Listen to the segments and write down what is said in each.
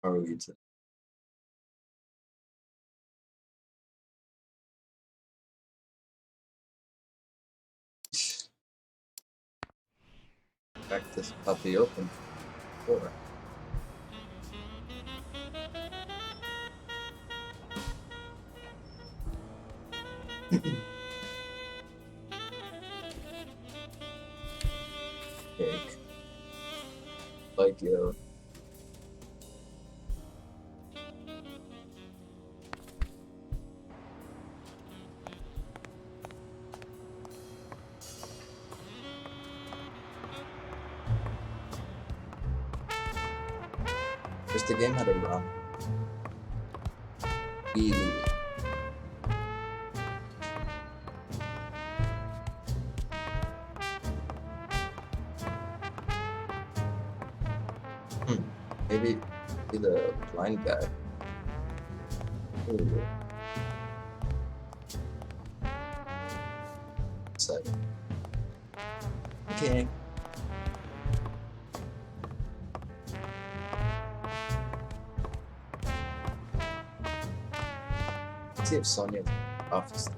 Are we to crack this puppy open for? Cake. Like you. Wish the game had a run. Really. Maybe be the blind guy. Ooh. Exciting. Okay. Let's see if Sonia's in the office.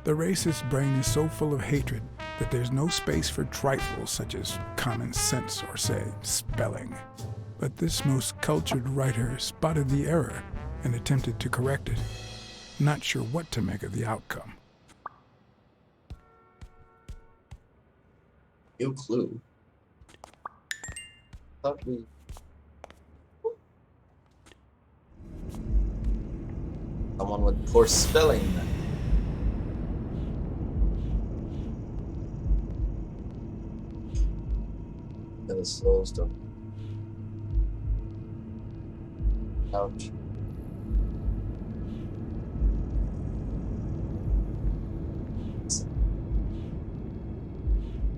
The racist brain is so full of hatred that there's no space for trifles such as common sense or, say, spelling. But this most cultured writer spotted the error and attempted to correct it, not sure what to make of the outcome. No clue. Thought we. Someone with poor spelling. And the soul stuff. Ouch.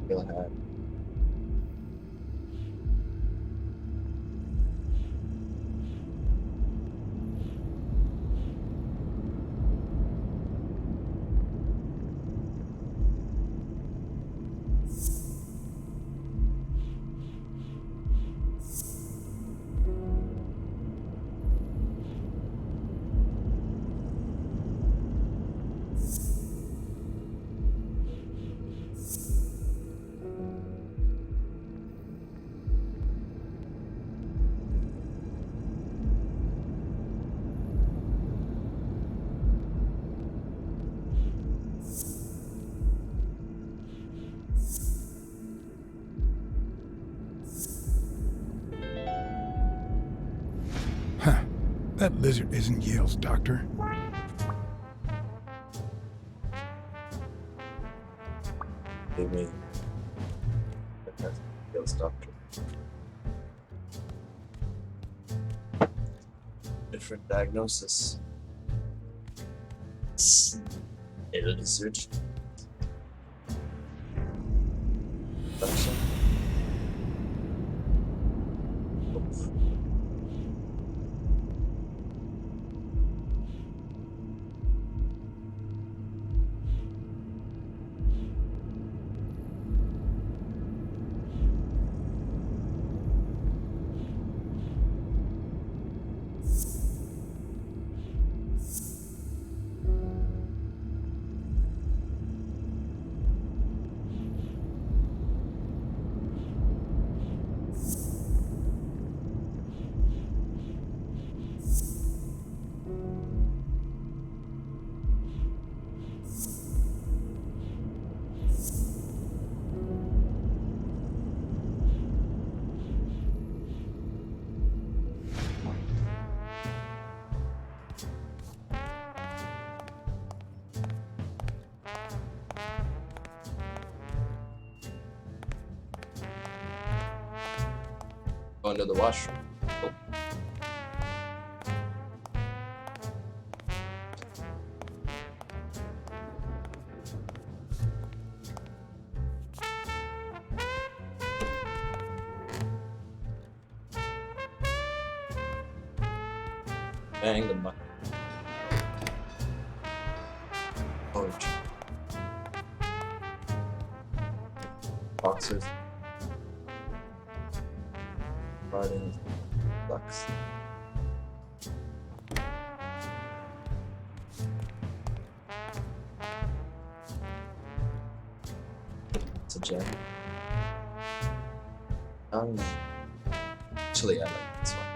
Feel had. Huh. That lizard isn't Yale's doctor. Give me. That's Bill's doctor. Different diagnosis. A lizard. Infection. Oof. Going to the washroom. Oh. Bang the mic. Poetry. Boxers. Riding ducks. It's a gem. Actually, I like this one.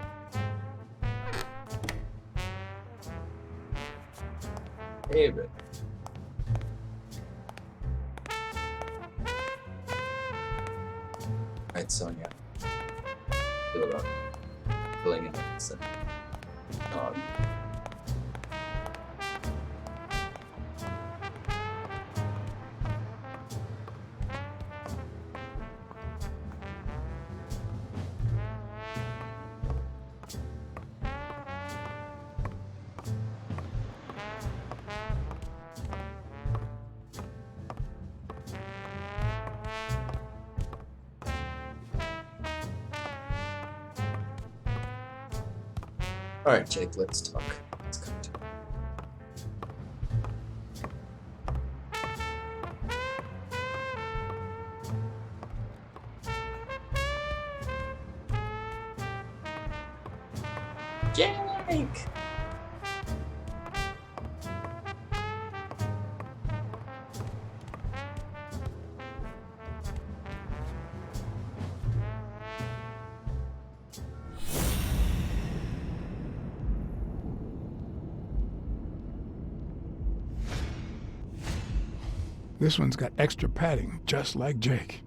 Favorite. Right, Sonia. Feel it up. Feeling it. So, all right, Jake, let's talk. Let's come to Jake! This one's got extra padding, just like Jake.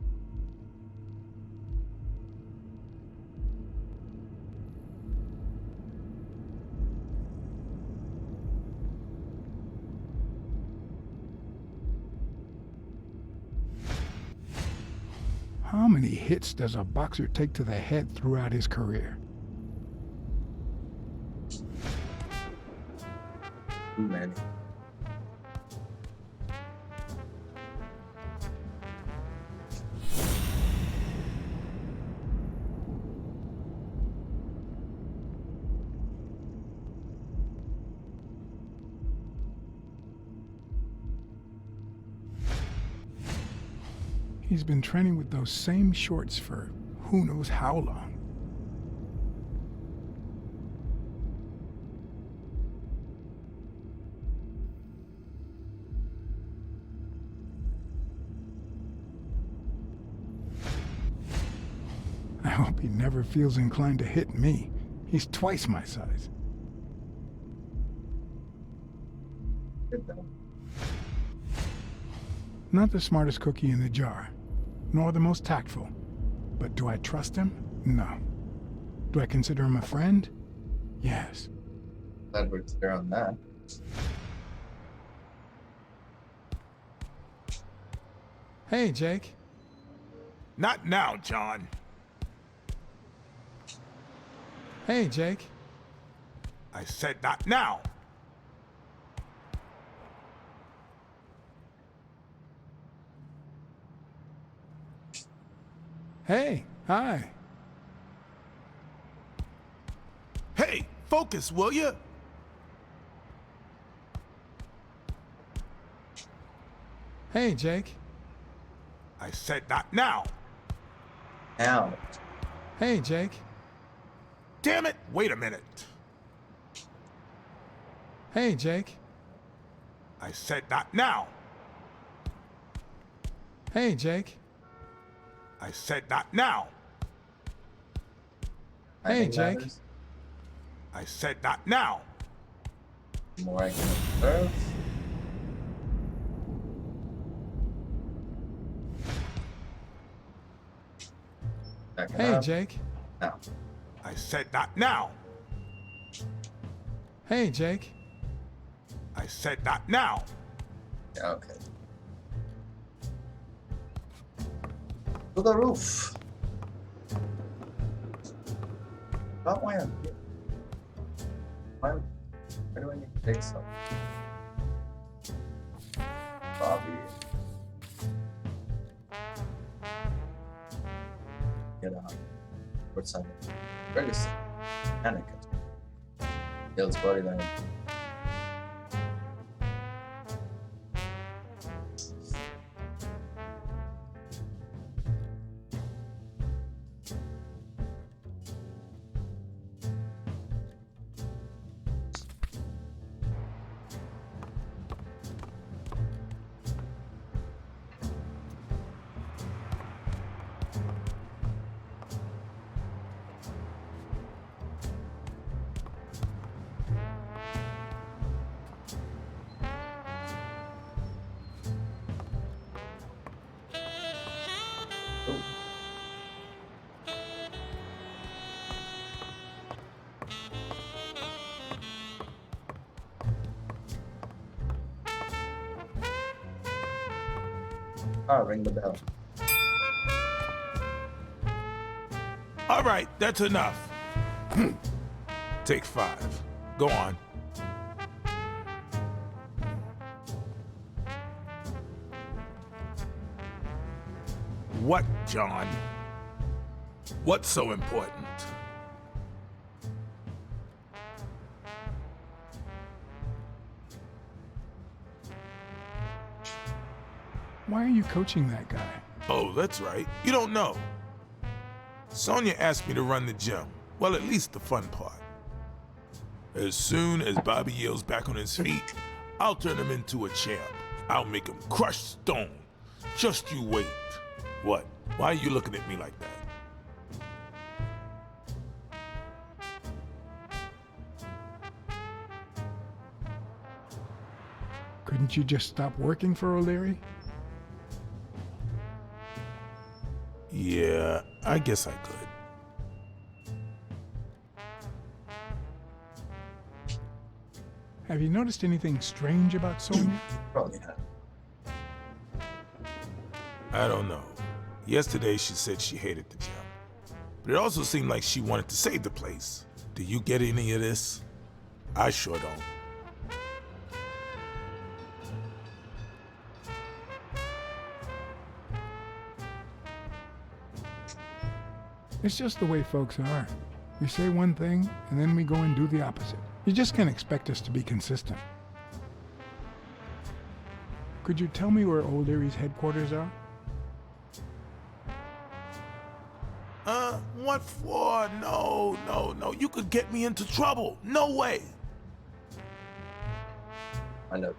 How many hits does a boxer take to the head throughout his career? Too many. He's been training with those same shorts for who knows how long. I hope he never feels inclined to hit me. He's twice my size. Good though. Not the smartest cookie in the jar, nor the most tactful. But do I trust him? No. Do I consider him a friend? Yes. Glad we're clear on that. Hey, Jake. Not now, John. Hey, Jake. I said not now. Hey, hi. Hey, focus, will you? Hey, Jake. I said not now. Now. Hey, Jake. Damn it, wait a minute. Hey, Jake. I said not now. Hey, Jake. I said not now. Hey, Timing Jake. matters. I said not now. The more I can observe. Backing Hey, up. Jake. Now. I said not now. Hey, Jake. I said not now. Yeah, okay. To the roof. Not why I'm here. Why do I need to take some? Bobby. Get on. What's on it? Ferguson. Anakin. Hill's body line. Ring the bell. All right, that's enough. Take 5. Go on. What, John? What's so important? Why are you coaching that guy? Oh, that's right. You don't know. Sonya asked me to run the gym. Well, at least the fun part. As soon as Bobby Yale's back on his feet, I'll turn him into a champ. I'll make him crush stone. Just you wait. What? Why are you looking at me like that? Couldn't you just stop working for O'Leary? Yeah, I guess I could. Have you noticed anything strange about Sonya? Probably not. I don't know. Yesterday she said she hated the gym. But it also seemed like she wanted to save the place. Do you get any of this? I sure don't. It's just the way folks are. We say one thing, and then we go and do the opposite. You just can't expect us to be consistent. Could you tell me where O'Leary's headquarters are? What for? No. You could get me into trouble. No way. I know.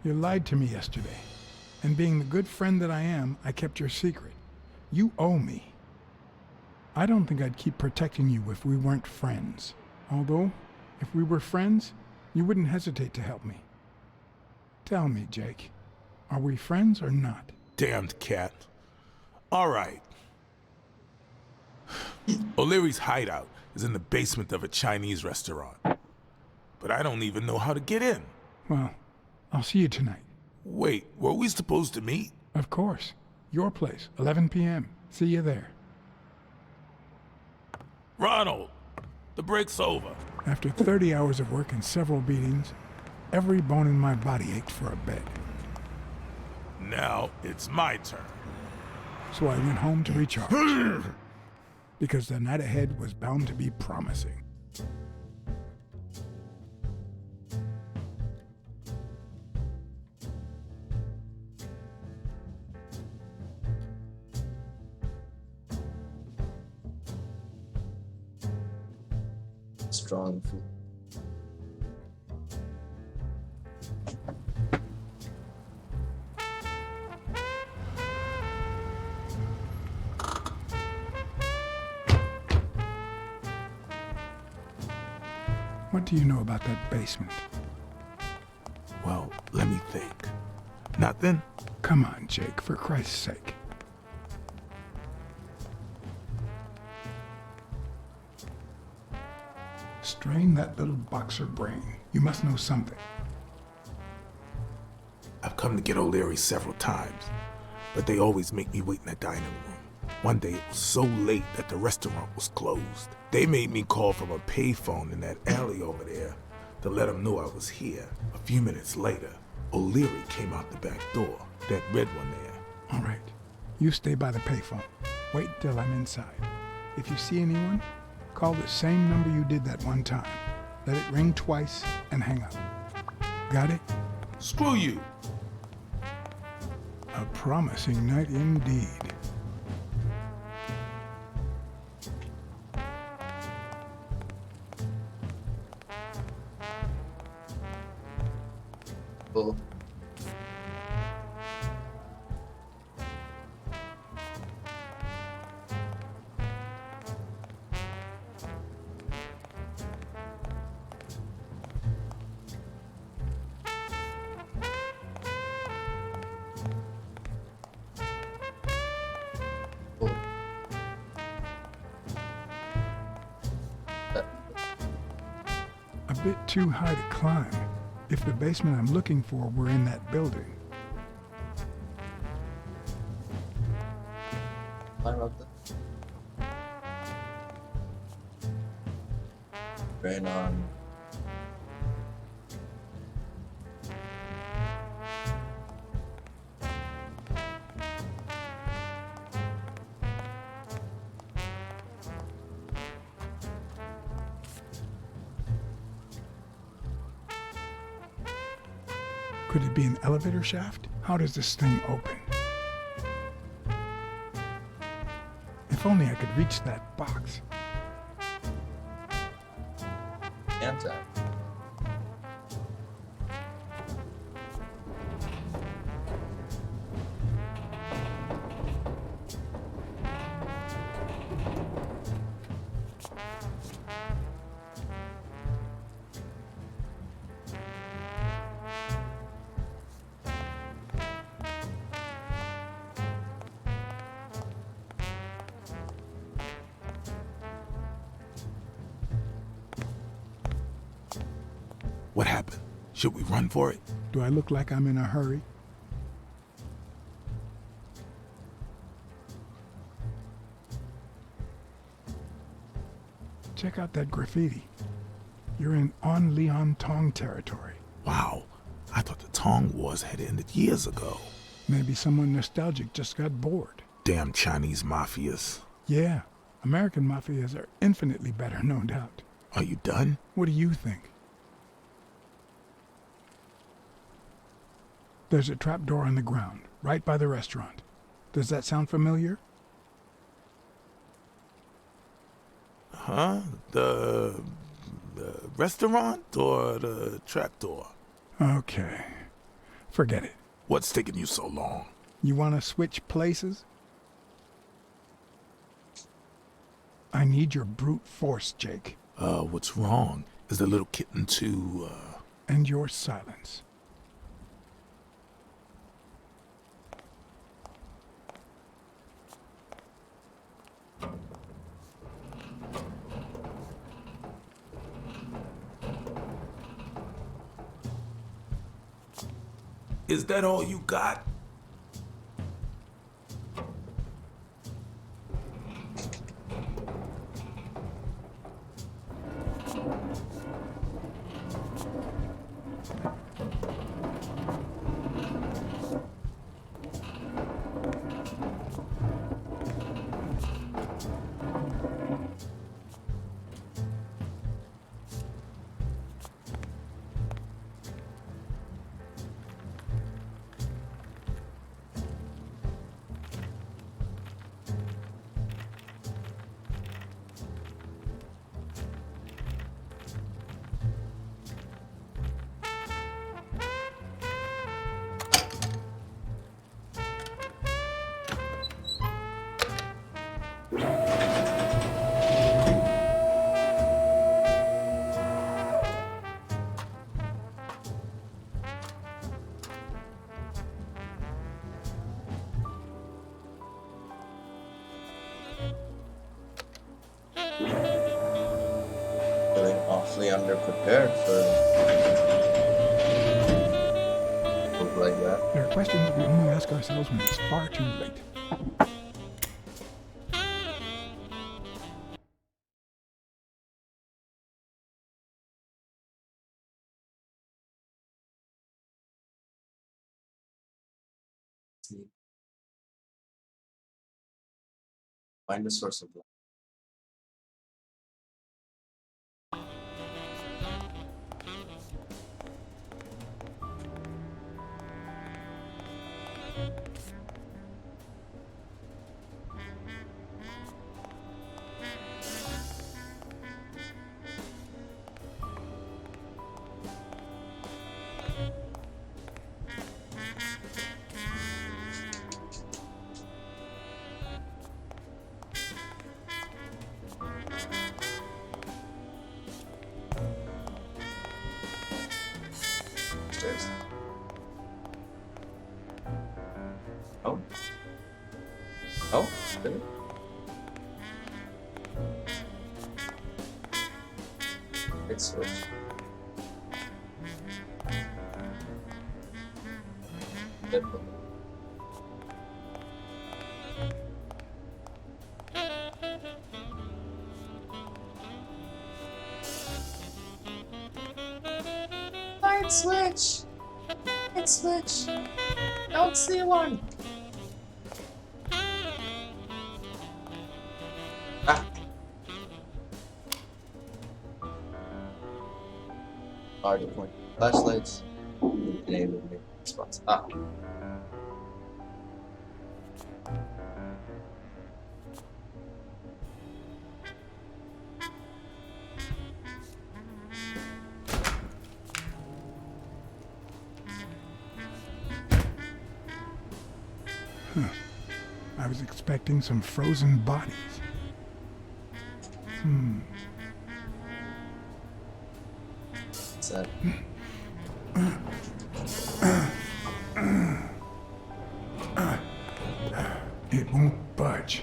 You lied to me yesterday. And being the good friend that I am, I kept your secret. You owe me. I don't think I'd keep protecting you if we weren't friends. Although, if we were friends, you wouldn't hesitate to help me. Tell me, Jake, are we friends or not? Damned cat. All right. O'Leary's hideout is in the basement of a Chinese restaurant. But I don't even know how to get in. Well, I'll see you tonight. Wait, were we supposed to meet? Of course. Your place, 11 p.m. See you there. Ronald, the break's over. After 30 hours of work and several beatings, every bone in my body ached for a bed. Now it's my turn. So I went home to recharge. Because the night ahead was bound to be promising. Strong food. What do you know about that basement? Well, let me think. Nothing? Come on, Jake, for Christ's sake. Strain that little boxer brain. You must know something. I've come to get O'Leary several times, but they always make me wait in the dining room. One day it was so late that the restaurant was closed. They made me call from a payphone in that alley over there to let them know I was here. A few minutes later, O'Leary came out the back door, that red one there. All right, You stay by the payphone. Wait till I'm inside. If you see anyone, call the same number you did that one time. Let it ring twice and hang up. Got it? Screw you. A promising night indeed. Cool. Cool. A bit too high to climb. If the basement I'm looking for were in that building. Climb up the... Drain on. Could it be an elevator shaft? How does this thing open? If only I could reach that box. Hands out. What happened? Should we run for it? Do I look like I'm in a hurry? Check out that graffiti. You're in On Leon Tong territory. Wow, I thought the Tong Wars had ended years ago. Maybe someone nostalgic just got bored. Damn Chinese mafias. Yeah, American mafias are infinitely better, no doubt. Are you done? What do you think? There's a trapdoor on the ground, right by the restaurant. Does that sound familiar? Huh? The restaurant or the trapdoor? Okay. Forget it. What's taking you so long? You want to switch places? I need your brute force, Jake. What's wrong? Is the little kitten too, And your silence. Is that all you got? Feeling awfully underprepared for look like that. There are questions we only ask ourselves when it's far too late. Find the source of life. Stairs. Oh. Oh, really? It's switch. Deadpool. Light switch! Light switch! Don't see one! Ah! Already point. Flashlights. Enable me. Spots. Ah. I was expecting some frozen bodies. What's that? It won't budge.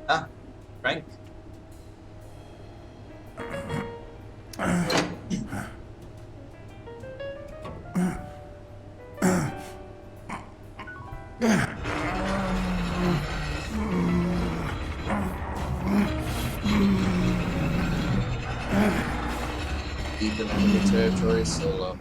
Ah, Frank. Deep in enemy territory, solo.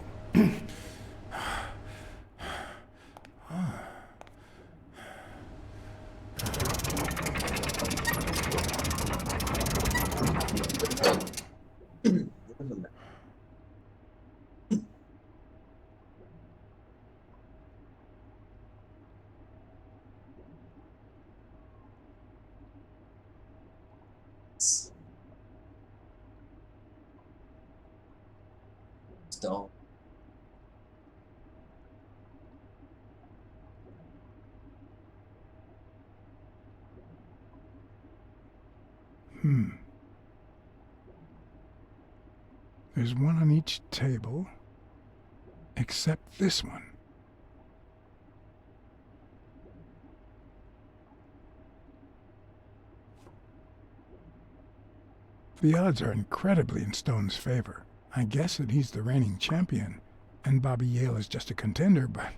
Stone. There's one on each table, except this one. The odds are incredibly in Stone's favor. I guess that he's the reigning champion, and Bobby Yale is just a contender, but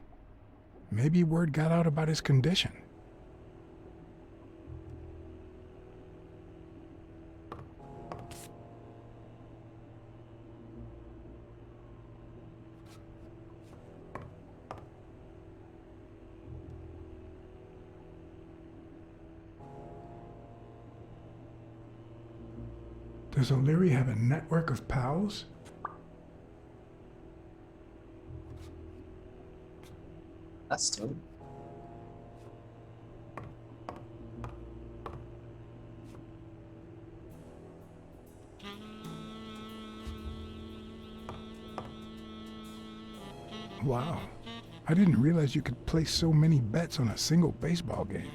maybe word got out about his condition. Does O'Leary have a network of pals? That's Stone. Wow. I didn't realize you could place so many bets on a single baseball game.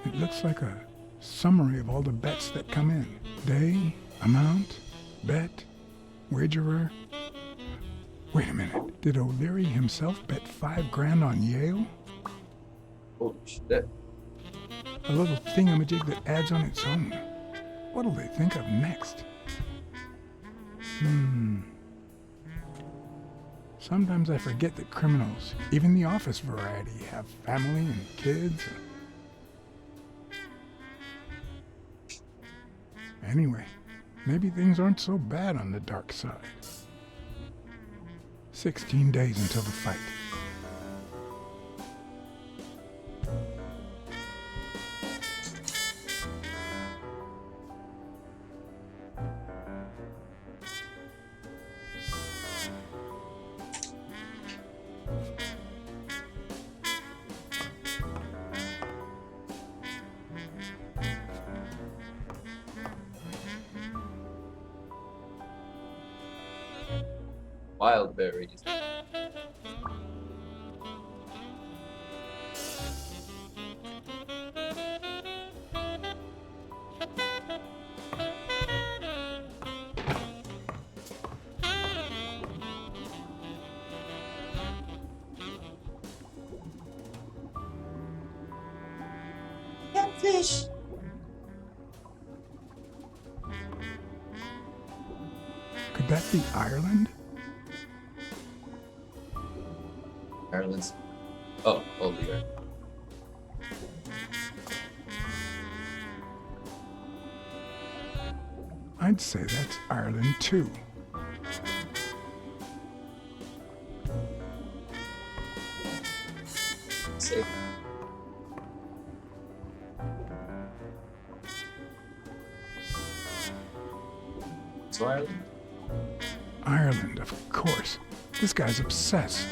It looks like a summary of all the bets that come in. Day, amount, bet, wagerer. Wait a minute. Did O'Leary himself bet $5 on Yale? Holy shit. A little thingamajig that adds on its own. What'll they think of next? Sometimes I forget that criminals, even the office variety, have family and kids. Anyway, maybe things aren't so bad on the dark side. 16 days until the fight. Wild berries. Catfish. Could that be Ireland? Ireland's. Oh, holy earth. I'd say that's Ireland too. Safe. So Ireland. Ireland, of course. This guy's obsessed.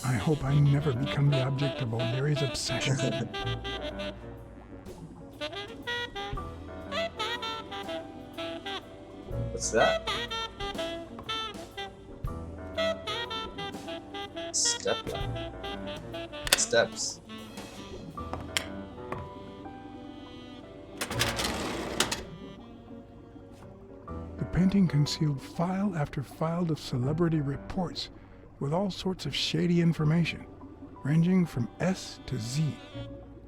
I hope I never become the object of O'Leary's obsession. What's that? Step ladder. Steps. The painting concealed file after file of celebrity reports with all sorts of shady information, ranging from S to Z.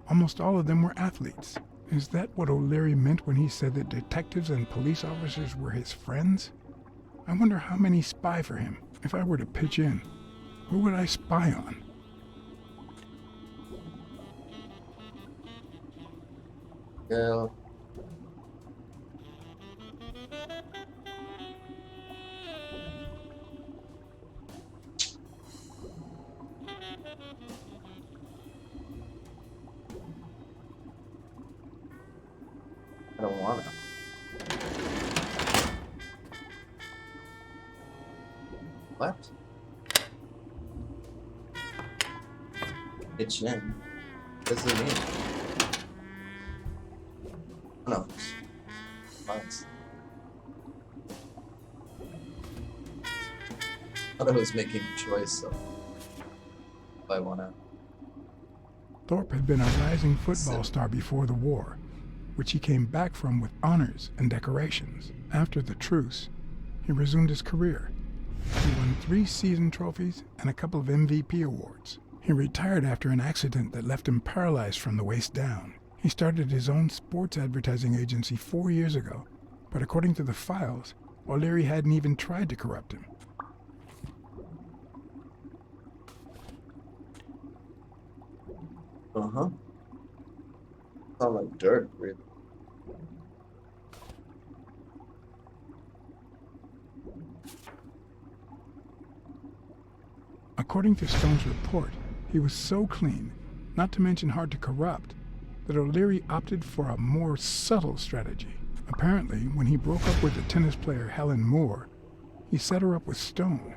Almost all of them were athletes. Is that what O'Leary meant when he said that detectives and police officers were his friends? I wonder how many spy for him. If I were to pitch in, who would I spy on? Girl. I don't wanna. What? Pitch in. What does it mean? No. Nice. I thought I was making a choice, so if I wanna. Thorpe had been a rising football star before the war, which he came back from with honors and decorations. After the truce, he resumed his career. He won 3 season trophies and a couple of MVP awards. He retired after an accident that left him paralyzed from the waist down. He started his own sports advertising agency 4 years ago, but according to the files, O'Leary hadn't even tried to corrupt him. Uh-huh. Sound like dirt, really. According to Stone's report, he was so clean, not to mention hard to corrupt, that O'Leary opted for a more subtle strategy. Apparently, when he broke up with the tennis player Helen Moore, he set her up with Stone.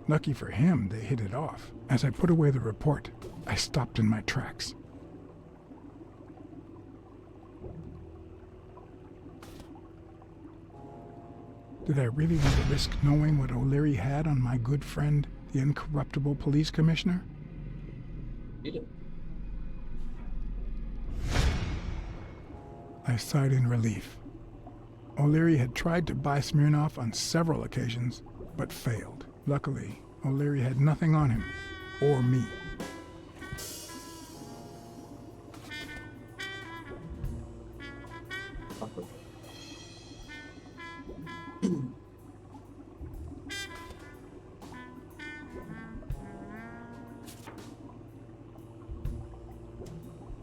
Lucky for him, they hit it off. As I put away the report, I stopped in my tracks. Did I really want to risk knowing what O'Leary had on my good friend, the incorruptible police commissioner? You do. I sighed in relief. O'Leary had tried to buy Smirnoff on several occasions, but failed. Luckily, O'Leary had nothing on him, or me.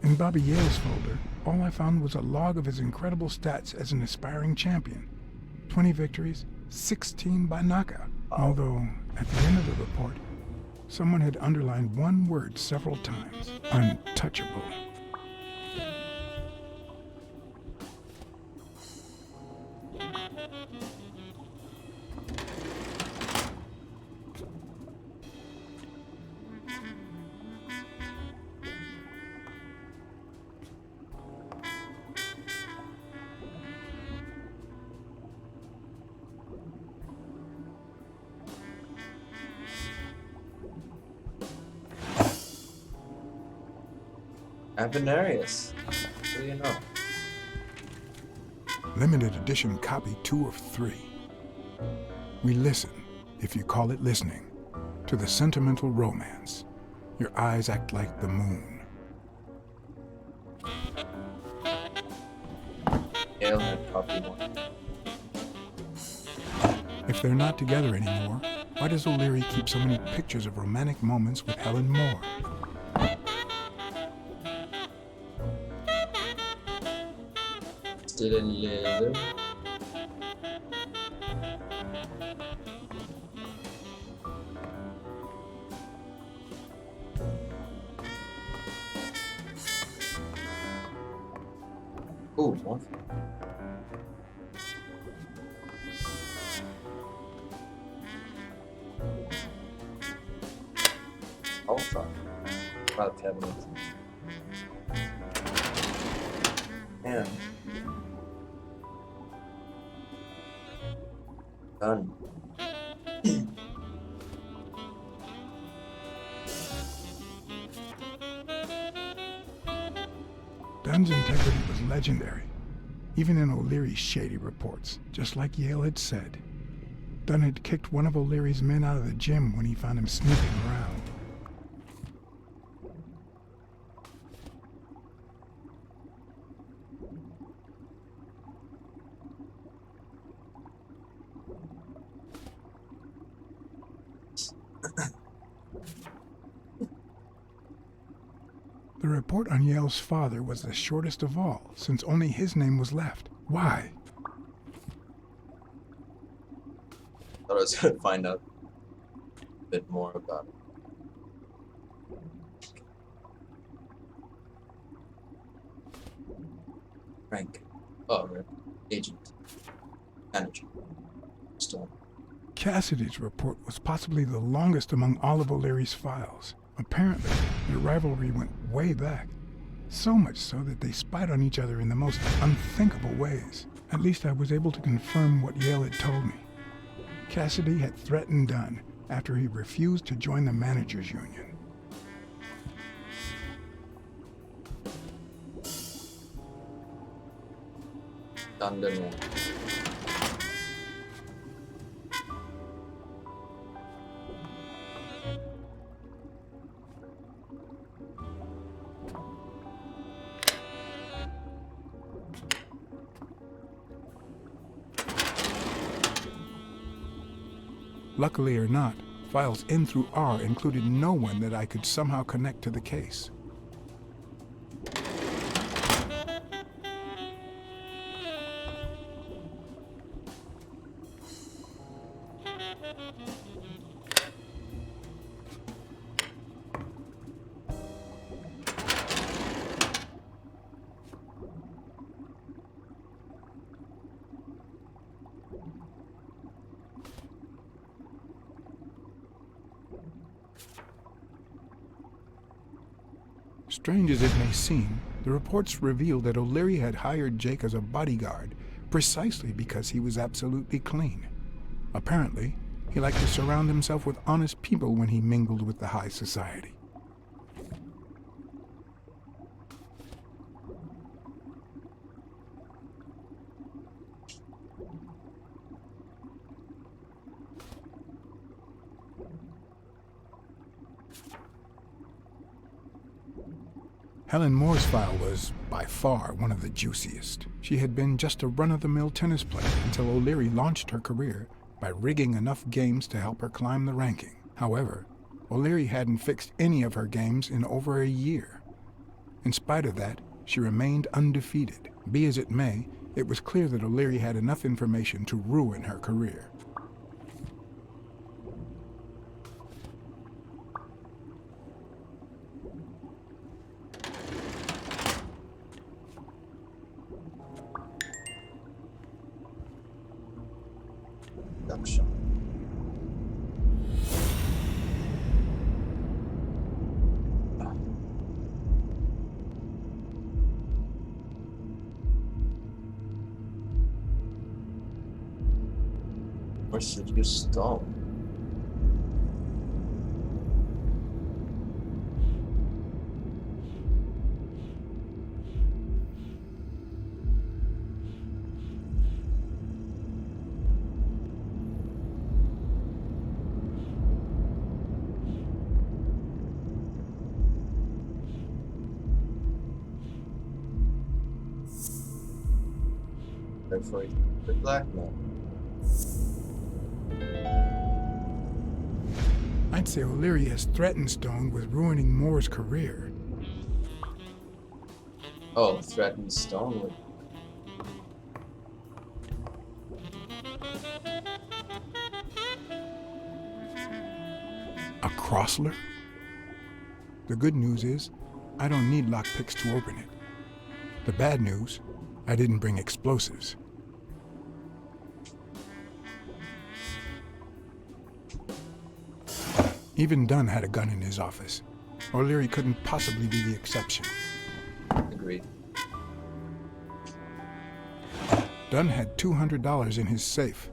In Bobby Yale's folder, all I found was a log of his incredible stats as an aspiring champion. 20 victories, 16 by knockout. Although, at the end of the report, someone had underlined one word several times: untouchable. Avenarius. What do you know? Limited edition copy 2 of 3. We listen, if you call it listening, to the sentimental romance. Your eyes act like the moon. Yale had copy 1. If they're not together anymore, why does O'Leary keep so many pictures of romantic moments with Helen Moore? Still alive. Oh, one. Alpha. About 10 minutes. And done. Dunn's integrity was legendary, even in O'Leary's shady reports, just like Yale had said. Dunn had kicked one of O'Leary's men out of the gym when he found him snooping around. The report on Yale's father was the shortest of all, since only his name was left. Why? Thought I was gonna find out a bit more about it. Rank. Oh, right. Agent. Manager. Storm. Cassidy's report was possibly the longest among all of O'Leary's files. Apparently, their rivalry went way back. So much so that they spied on each other in the most unthinkable ways. At least I was able to confirm what Yale had told me. Cassidy had threatened Dunn after he refused to join the managers' union. Done. Luckily or not, files N through R included no one that I could somehow connect to the case. Strange as it may seem, the reports revealed that O'Leary had hired Jake as a bodyguard precisely because he was absolutely clean. Apparently, he liked to surround himself with honest people when he mingled with the high society. Helen Moore's file was, by far, one of the juiciest. She had been just a run-of-the-mill tennis player until O'Leary launched her career by rigging enough games to help her climb the ranking. However, O'Leary hadn't fixed any of her games in over a year. In spite of that, she remained undefeated. Be as it may, it was clear that O'Leary had enough information to ruin her career. Duckshot. Where should you stone? For the blackmail. I'd say O'Leary has threatened Stone with ruining Moore's career. Oh, threatened Stone with. A Crossler? The good news is, I don't need lockpicks to open it. The bad news, I didn't bring explosives. Even Dunn had a gun in his office. O'Leary couldn't possibly be the exception. Agreed. Dunn had $200 in his safe.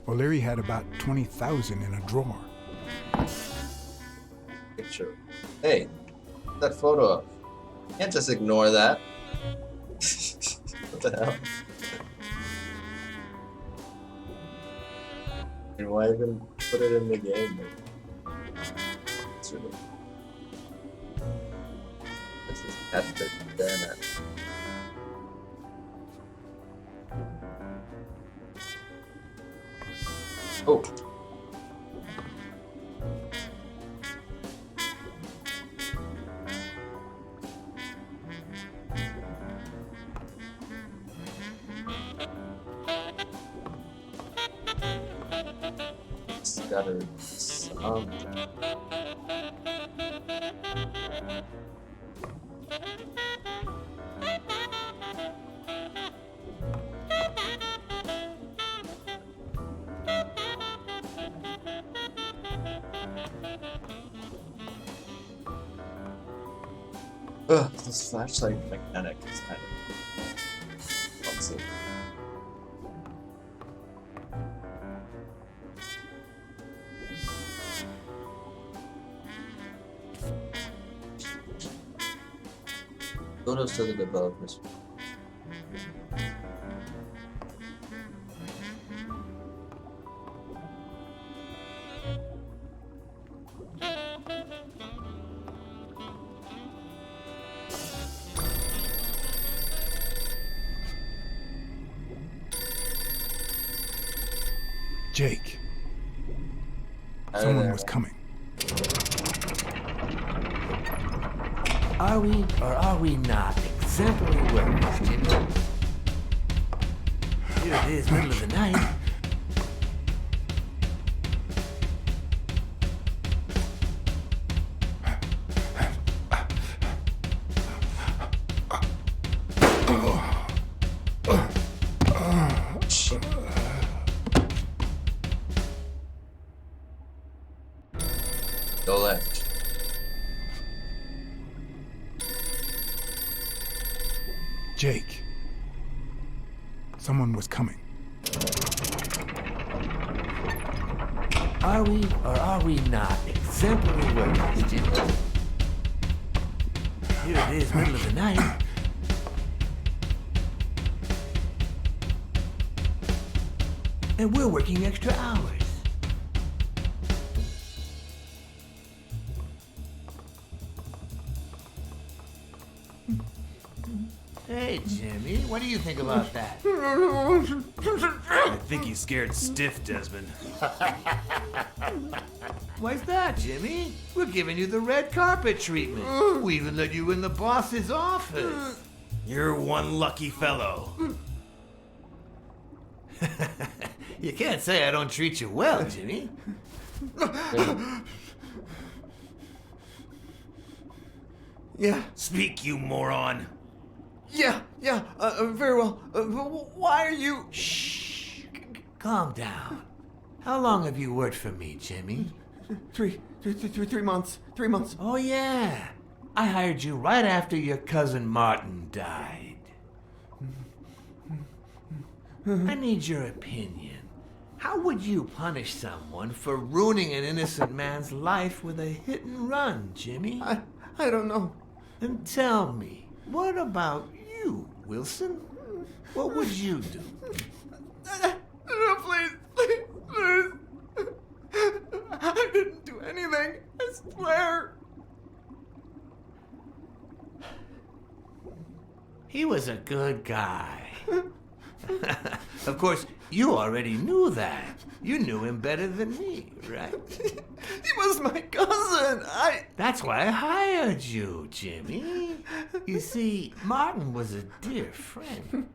O'Leary had about $20,000 in a drawer. Picture. Hey, that photo up. Can't just ignore that. What the hell? And why even put it in the game? It's really. This is epic, damn it. Oh. Scattered sound. Ugh, this flashlight mechanic is kind of clumsy. Photos to the developers. Jake. Hi Someone there. was coming. Are we or are we not exemplary workers, Jimmy? Here it is, middle of the night. Shit. Go left. Jake. Someone was coming. Are we or are we not exemplary workers, Jimmy? Here it is, middle of the night. And we're working extra hours. Hey, Jimmy, what do you think about that? I think he's scared stiff, Desmond. Why's that, Jimmy? We're giving you the red carpet treatment. We even let you in the boss's office. You're one lucky fellow. You can't say I don't treat you well, Jimmy. Yeah, Speak, you moron. yeah, very well. Why are you... Shh. Calm down. How long have you worked for me, Jimmy? 3 months. 3 months. Oh, yeah. I hired you right after your cousin Martin died. I need your opinion. How would you punish someone for ruining an innocent man's life with a hit and run, Jimmy? I don't know. Then tell me, what about you, Wilson? What would you do? No, please. I didn't do anything. I swear. He was a good guy. Of course, you already knew that. You knew him better than me, right? He was my cousin. That's why I hired you, Jimmy. You see, Martin was a dear friend.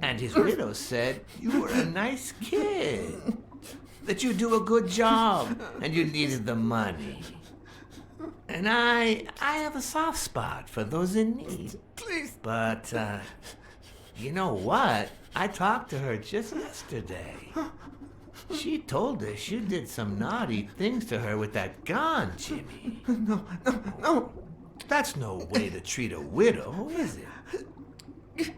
And his widow said you were a nice kid. That you do a good job and you needed the money. And I have a soft spot for those in need. Please. But, you know what? I talked to her just yesterday. She told us you did some naughty things to her with that gun, Jimmy. No. That's no way to treat a widow, is it?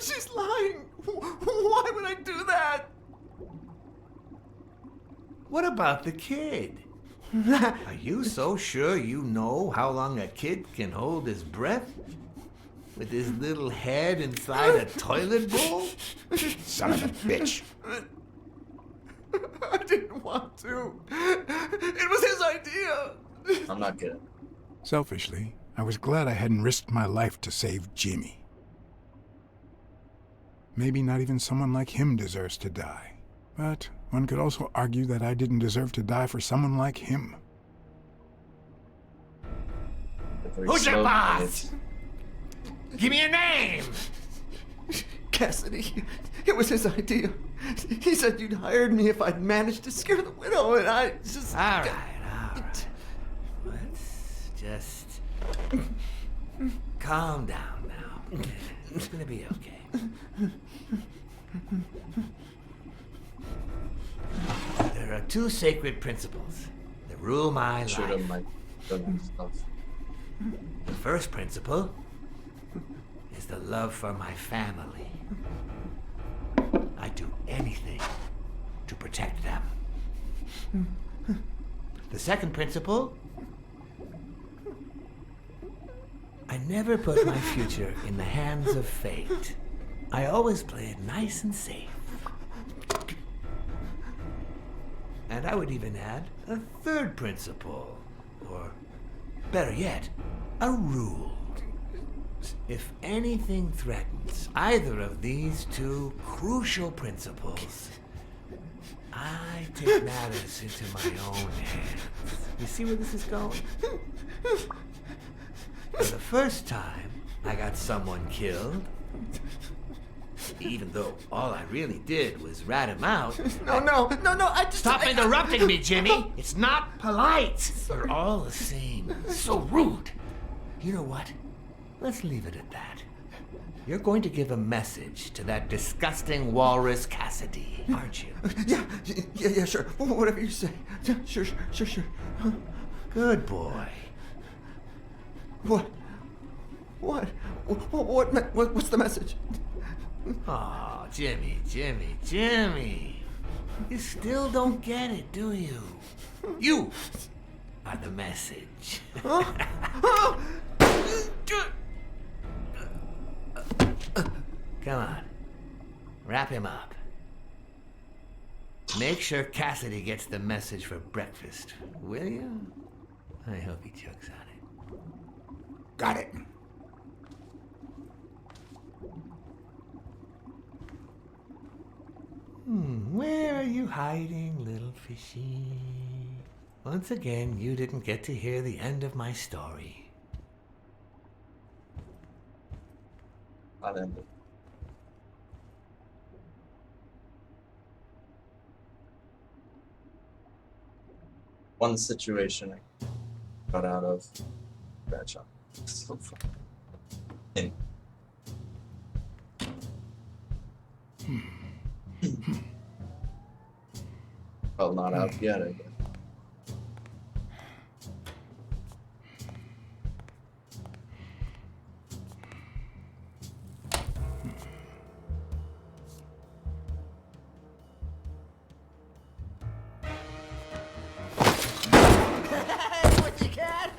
She's lying. Why would I do that? What about the kid? Are you so sure you know how long a kid can hold his breath? With his little head inside a toilet bowl? Son of a bitch. I didn't want to. It was his idea. I'm not kidding. Selfishly, I was glad I hadn't risked my life to save Jimmy. Maybe not even someone like him deserves to die. But one could also argue that I didn't deserve to die for someone like him. Very Who's your slow boss? minutes. Give me a name! Cassidy, it was his idea. He said you'd hired me if I'd managed to scare the widow, and I just... All right. Let's just calm down now. It's gonna be okay. There are two sacred principles that rule my Shoot him, life. my goodness stuff. The first principle is the love for my family. I'd do anything to protect them. The second principle, I never put my future in the hands of fate. I always play it nice and safe. And I would even add a third principle, or better yet, a rule. If anything threatens either of these two crucial principles, I take matters into my own hands. You see where this is going? For the first time, I got someone killed, even though all I really did was rat him out. No, I just... Stop interrupting me, Jimmy! It's not polite! You're all the same. So rude. You know what? Let's leave it at that. You're going to give a message to that disgusting walrus Cassidy, aren't you? Yeah, sure. Whatever you say. Yeah, sure. Good boy. What? What's the message? Oh, Jimmy. You still don't get it, do you? You are the message. Come on. Wrap him up. Make sure Cassidy gets the message for breakfast, will you? I hope he chugs on it. Got it. Where are you hiding, little fishy? Once again, you didn't get to hear the end of my story. I'll end it. One situation I got out of. Scratch up. So funny. Well, not out yet, I guess. What you got?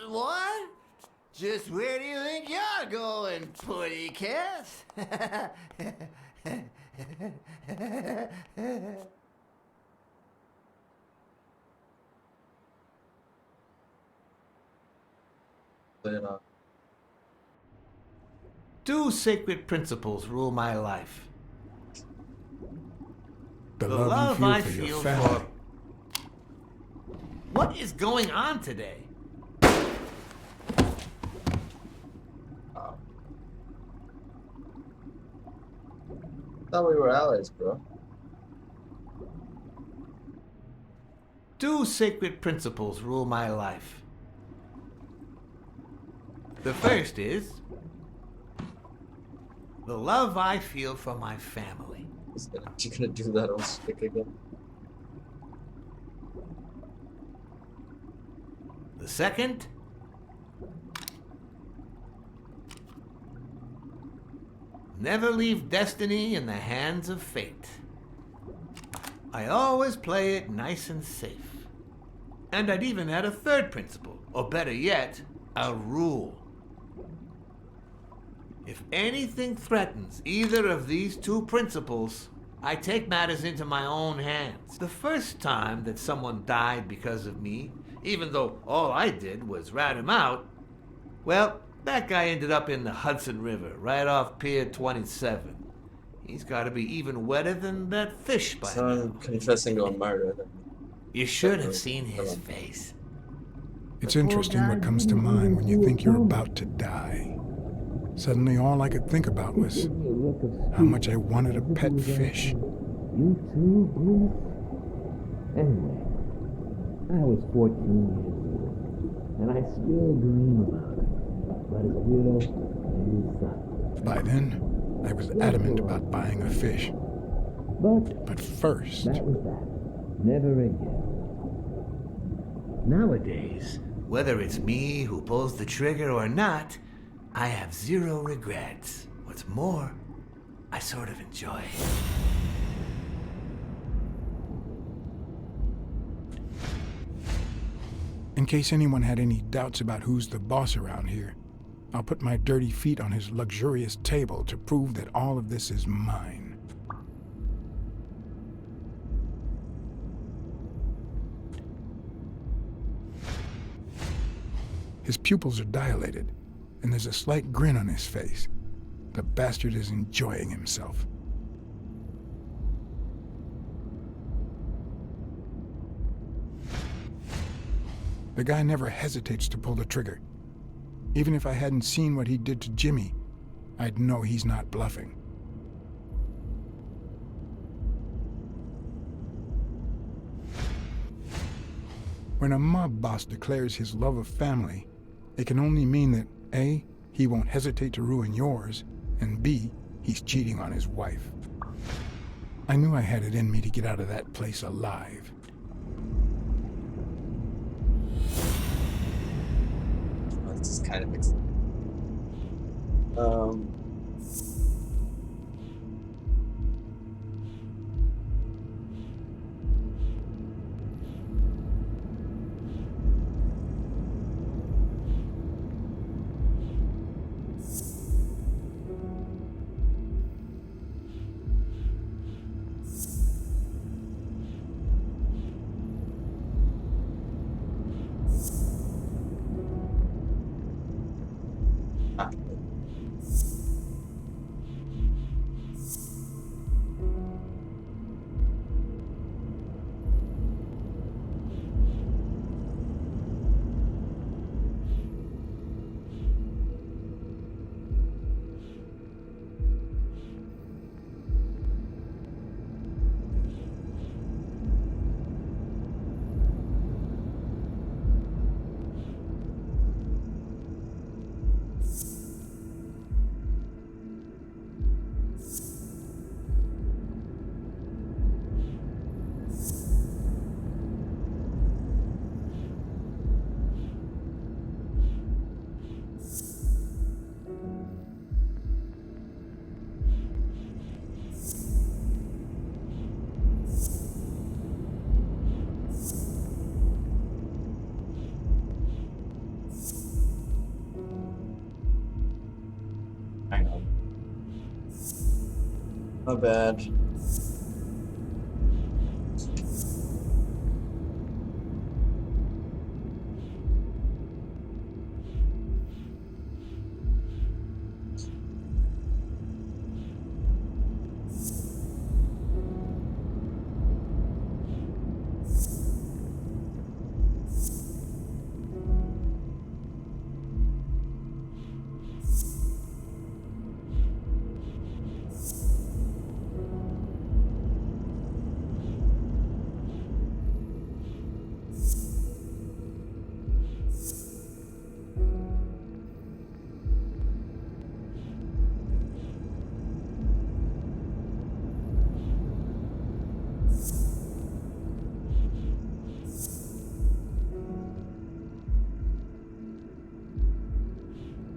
What? Just where do you think you're going, putty cat? But, Two sacred principles rule my life. The The love love you feel I for your feel family. for... What is going on today? thought we were allies, bro. Two sacred principles rule my life. The first is the love I feel for my family. You gonna do that on stick again? The second, never leave destiny in the hands of fate. I always play it nice and safe. And I'd even add a third principle, or better yet, a rule. If anything threatens either of these two principles, I take matters into my own hands. The first time that someone died because of me, even though all I did was rat him out, well, that guy ended up in the Hudson River, right off Pier 27. He's got to be even wetter than that fish by So now. I'm confessing to a murder. Then. You should have seen his face. It's interesting what comes to mind when you think you're about to die. Suddenly all I could think about was how much I wanted a pet fish. You too, Bruce? Anyway, I was 14 years old, and I still dream about it. But as widow and son. By then, I was adamant about buying a fish. But first, That was that. Never again. Nowadays, whether it's me who pulls the trigger or not, I have zero regrets. What's more, I sort of enjoy it. in case anyone had any doubts about who's the boss around here, I'll put my dirty feet on his luxurious table to prove that all of this is mine. His pupils are dilated, and there's a slight grin on his face. The bastard is enjoying himself. The guy never hesitates to pull the trigger. Even if I hadn't seen what he did to Jimmy, I'd know he's not bluffing. When a mob boss declares his love of family, it can only mean that A, he won't hesitate to ruin yours, and B, he's cheating on his wife. I knew I had it in me to get out of that place alive. Oh, this is kind of hang on. My bad.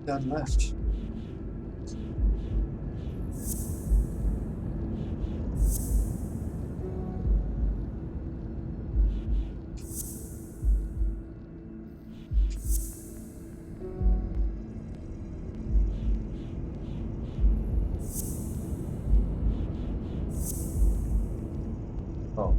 Done left. Oh.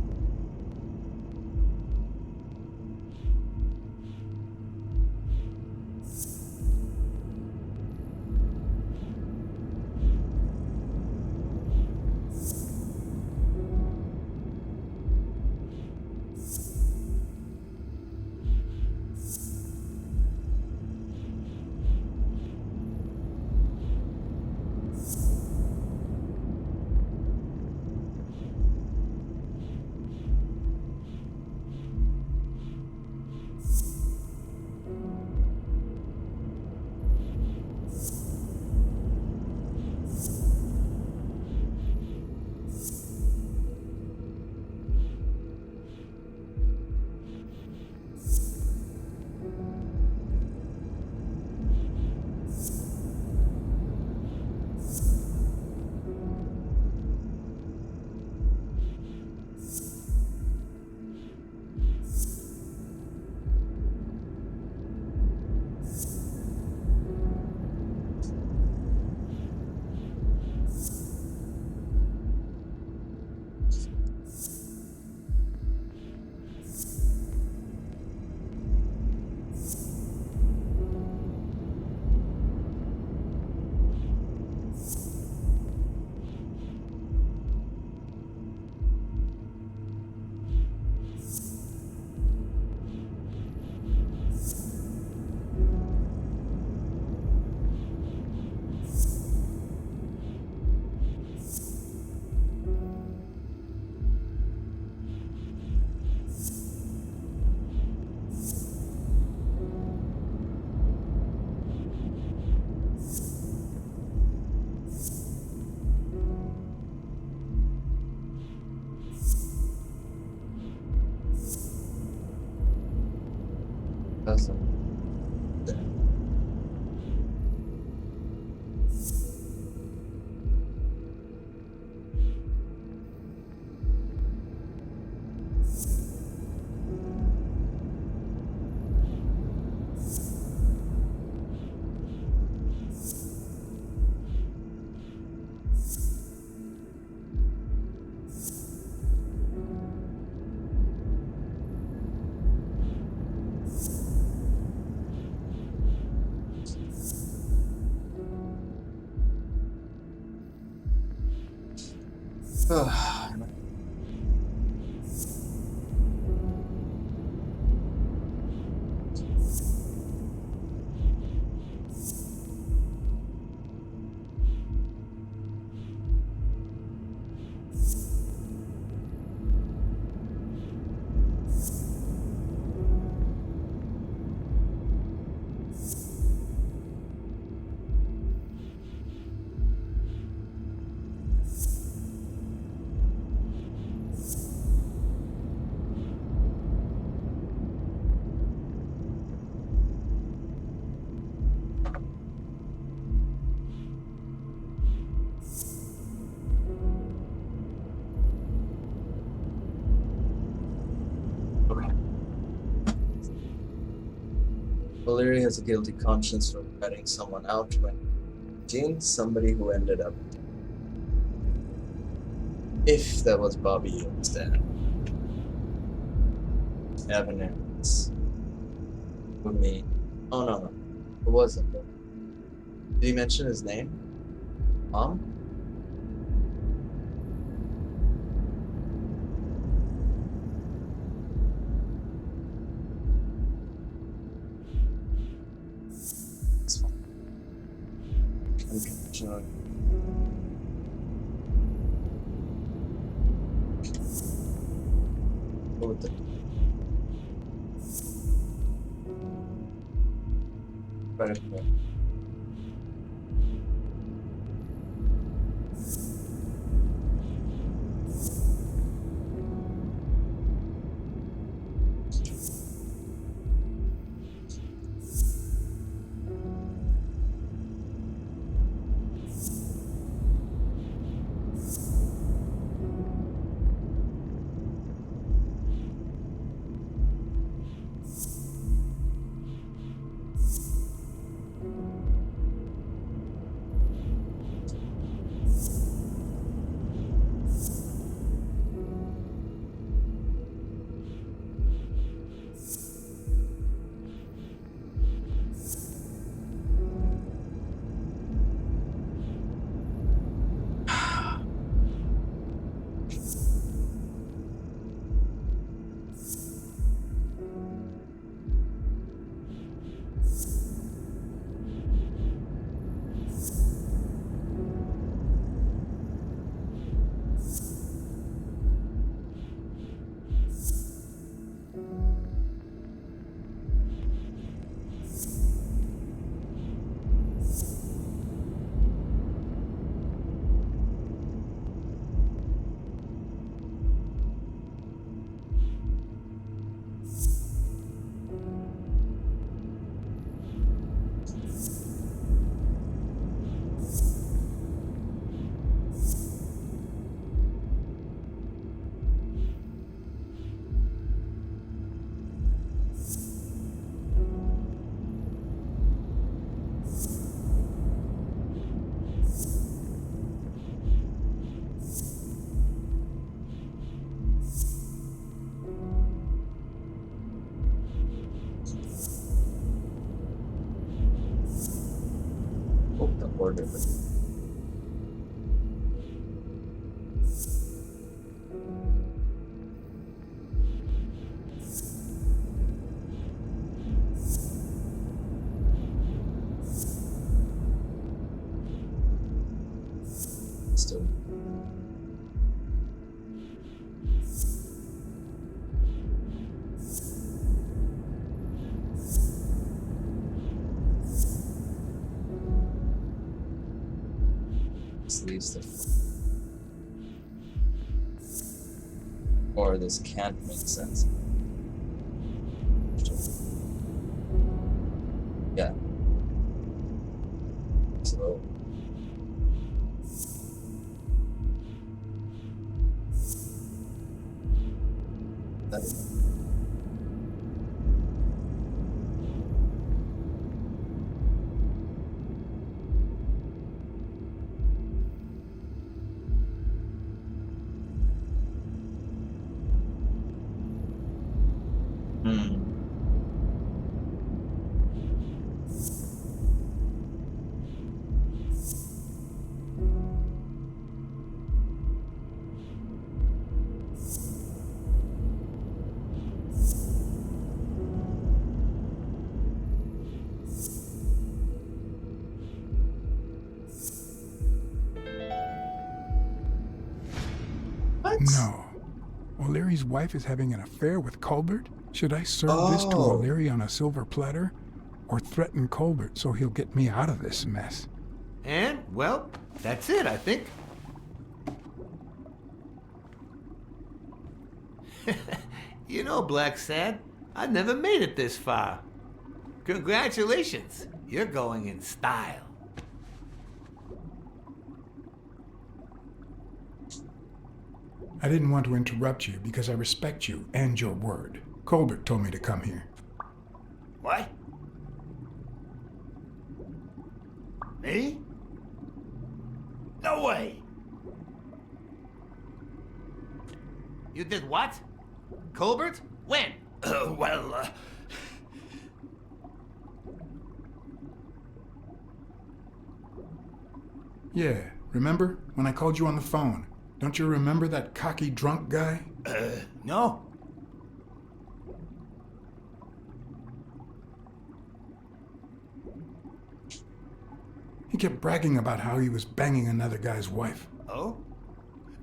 awesome. Yeah. Okay. Valeri has a guilty conscience for ratting someone out when Jean, somebody who ended up. If that was Bobby Young's dad. Evidence would mean. Oh no, no. It wasn't. Did he mention his name? Mom? It's fine. Unconditional. Go with it. Right up there. Oh, the order. Still. This leaves the. Or this can't make sense. Yeah. So. That's, hmm. What? No. O'Leary's wife is having an affair with Colbert? Should I serve this to Oh. O'Leary on a silver platter? Or threaten Colbert so he'll get me out of this mess? And, well, that's it, I think. You know, Blacksad, I never made it this far. Congratulations, you're going in style. I didn't want to interrupt you because I respect you and your word. Colbert told me to come here. What? Me? No way! You did what? Colbert? When? Yeah, remember when I called you on the phone? Don't you remember that cocky drunk guy? No. He kept bragging about how he was banging another guy's wife. Oh?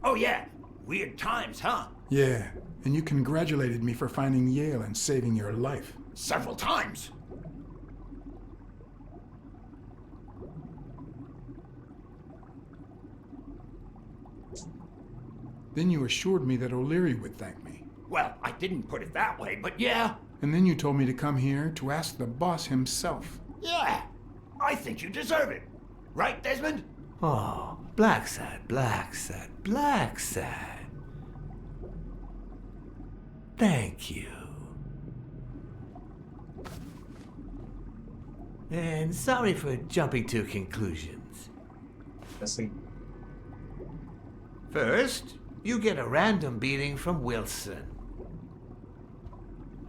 Oh, yeah. Weird times, huh? Yeah, and you congratulated me for finding Yale and saving your life. Several times. Then you assured me that O'Leary would thank me. Well, I didn't put it that way, but yeah. And then you told me to come here to ask the boss himself. Yeah. I think you deserve it. Right, Desmond? Oh, Blacksad, Blacksad, Blacksad. Thank you. And sorry for jumping to conclusions. That's like, First, you get a random beating from Wilson.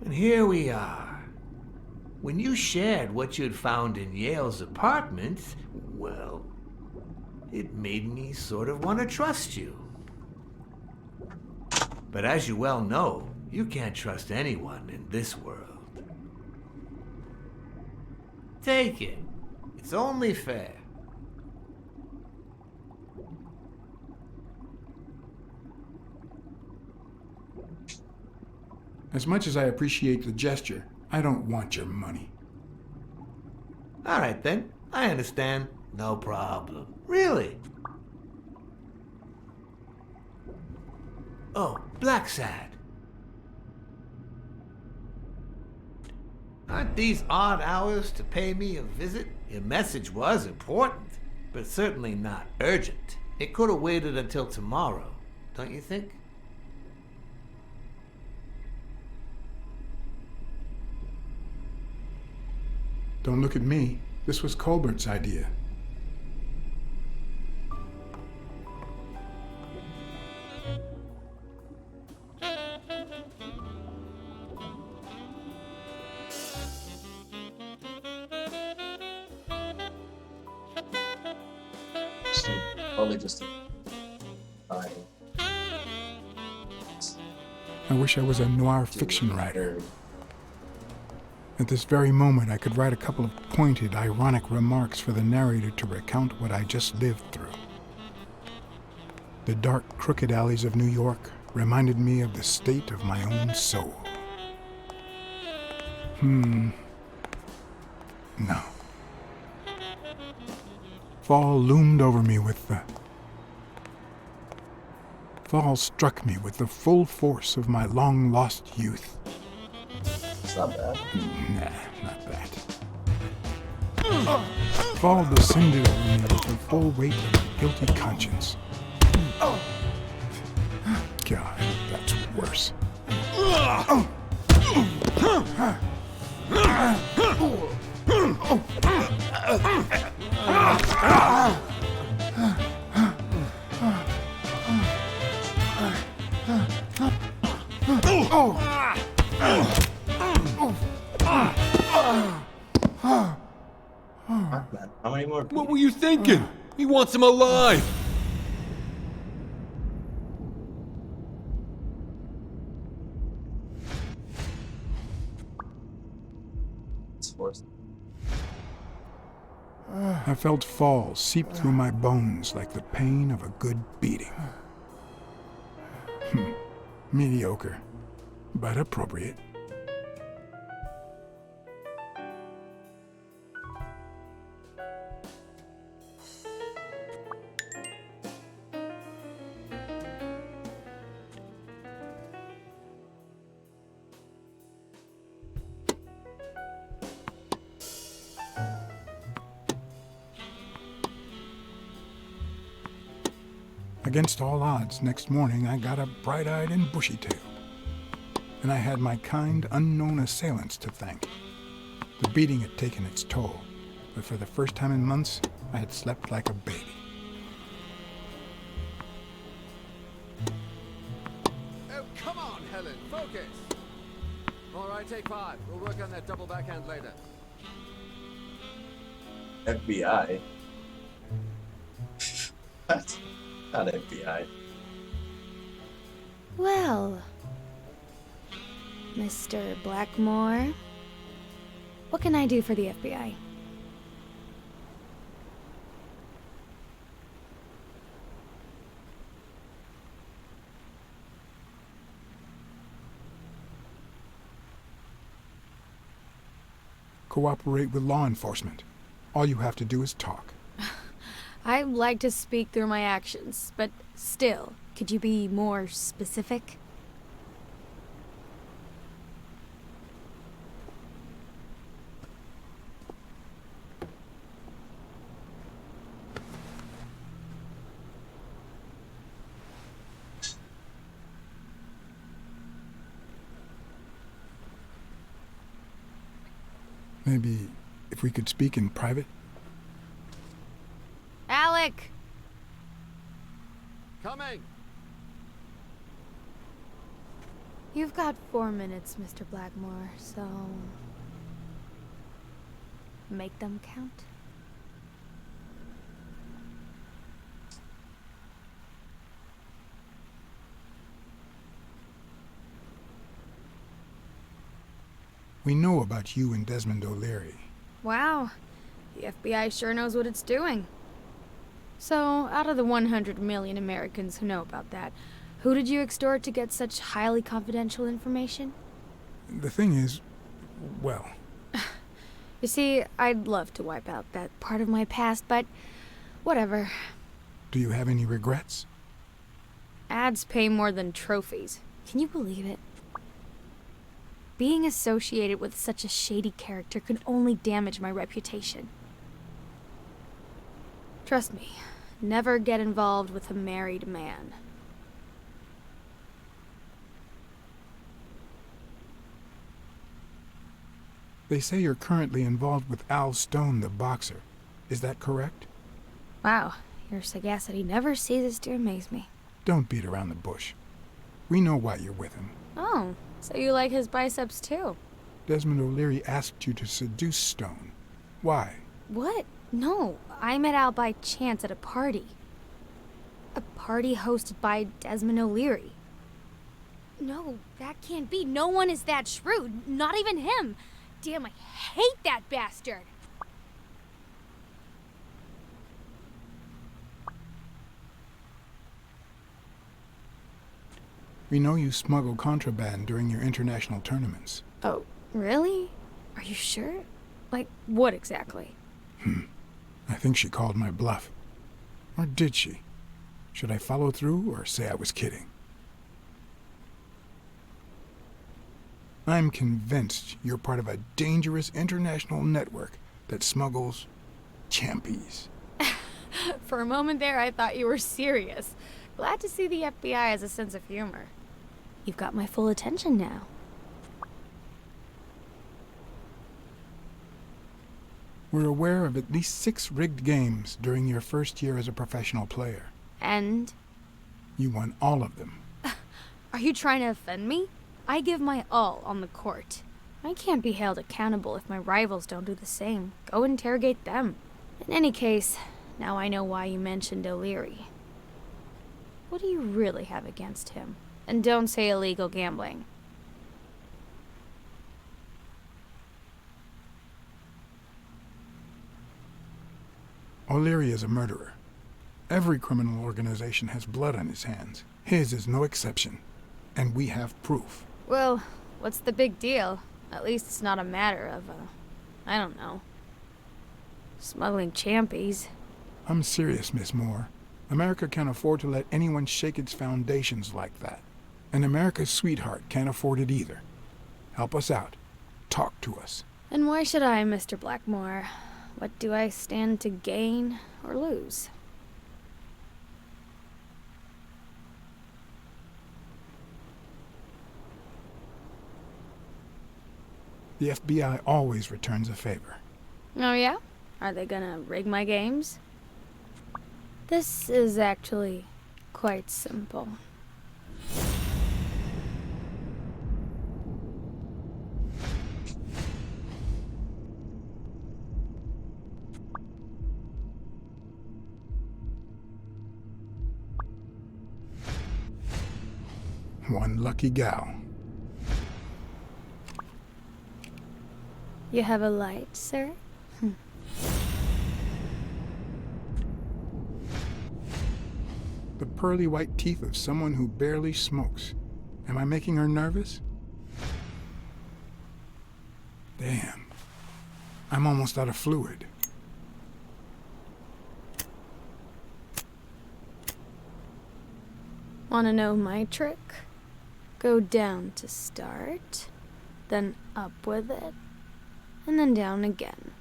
And here we are. When you shared what you'd found in Yale's apartment, well, it made me sort of want to trust you. But as you well know, you can't trust anyone in this world. Take it. It's only fair. As much as I appreciate the gesture, I don't want your money. All right then, I understand. No problem. Really? Oh, Blacksad. Aren't these odd hours to pay me a visit? Your message was important, but certainly not urgent. It could have waited until tomorrow, don't you think? Don't look at me. This was Colbert's idea. so probably just I I wish I was a noir fiction writer. At this very moment, I could write a couple of pointed, ironic remarks for the narrator to recount what I just lived through. The dark, crooked alleys of New York reminded me of the state of my own soul. No. Fall loomed over me with the... Fall struck me with the full force of my long-lost youth. it's not bad. Nah, not that. Fall descended over me with the full weight of a guilty conscience. God, that's worse. Fuck, man. How many more? What were you thinking? He wants him alive. It's forced. I felt fall seep through my bones like the pain of a good beating. Mediocre, but appropriate. Against all odds, next morning I got up bright-eyed and bushy-tailed. And I had my kind, unknown assailants to thank. The beating had taken its toll, but for the first time in months, I had slept like a baby. Oh, come on, Helen, focus! All right, take 5. We'll work on that double backhand later. FBI. What? Not FBI. Well, Mr. Blackmore, what can I do for the FBI? Cooperate with law enforcement. All you have to do is talk. I like to speak through my actions, but still, could you be more specific? Maybe if we could speak in private? Alec! Coming! You've got 4 minutes, Mr. Blackmore, so... make them count. We know about you and Desmond O'Leary. Wow, the FBI sure knows what it's doing. So, out of the 100 million Americans who know about that, who did you extort to get such highly confidential information? The thing is, well... You see, I'd love to wipe out that part of my past, but whatever. Do you have any regrets? Ads pay more than trophies. Can you believe it? Being associated with such a shady character could only damage my reputation. Trust me, never get involved with a married man. They say you're currently involved with Al Stone, the boxer. Is that correct? Wow, your sagacity never ceases to amaze me. Don't beat around the bush. We know why you're with him. Oh, so you like his biceps too? Desmond O'Leary asked you to seduce Stone. Why? What? No, I met Al by chance at a party. A party hosted by Desmond O'Leary. No, that can't be. No one is that shrewd. Not even him. Damn, I hate that bastard. We know you smuggle contraband during your international tournaments. Oh, really? Are you sure? Like, what exactly? I think she called my bluff. Or did she? Should I follow through or say I was kidding? I'm convinced you're part of a dangerous international network that smuggles champies. For a moment there, I thought you were serious. Glad to see the FBI has a sense of humor. You've got my full attention now. We're aware of at least 6 rigged games during your first year as a professional player. And? You won all of them. Are you trying to offend me? I give my all on the court. I can't be held accountable if my rivals don't do the same. Go interrogate them. In any case, now I know why you mentioned O'Leary. What do you really have against him? And don't say illegal gambling. O'Leary is a murderer. Every criminal organization has blood on his hands. His is no exception. And we have proof. Well, what's the big deal? At least it's not a matter of, I don't know, smuggling champies. I'm serious, Miss Moore. America can't afford to let anyone shake its foundations like that. And America's sweetheart can't afford it either. Help us out. Talk to us. And why should I, Mr. Blackmore? What do I stand to gain or lose? The FBI always returns a favor. Oh yeah? Are they gonna rig my games? This is actually quite simple. One lucky gal. You have a light, sir? The pearly white teeth of someone who barely smokes. Am I making her nervous? Damn. I'm almost out of fluid. Wanna know my trick? Go down to start, then up with it, and then down again.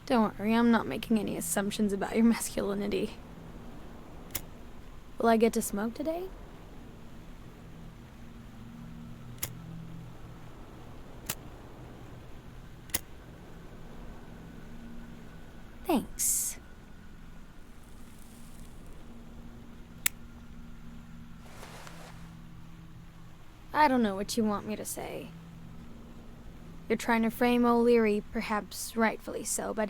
Don't worry, I'm not making any assumptions about your masculinity. Will I get to smoke today? Thanks. I don't know what you want me to say. You're trying to frame O'Leary, perhaps rightfully so, but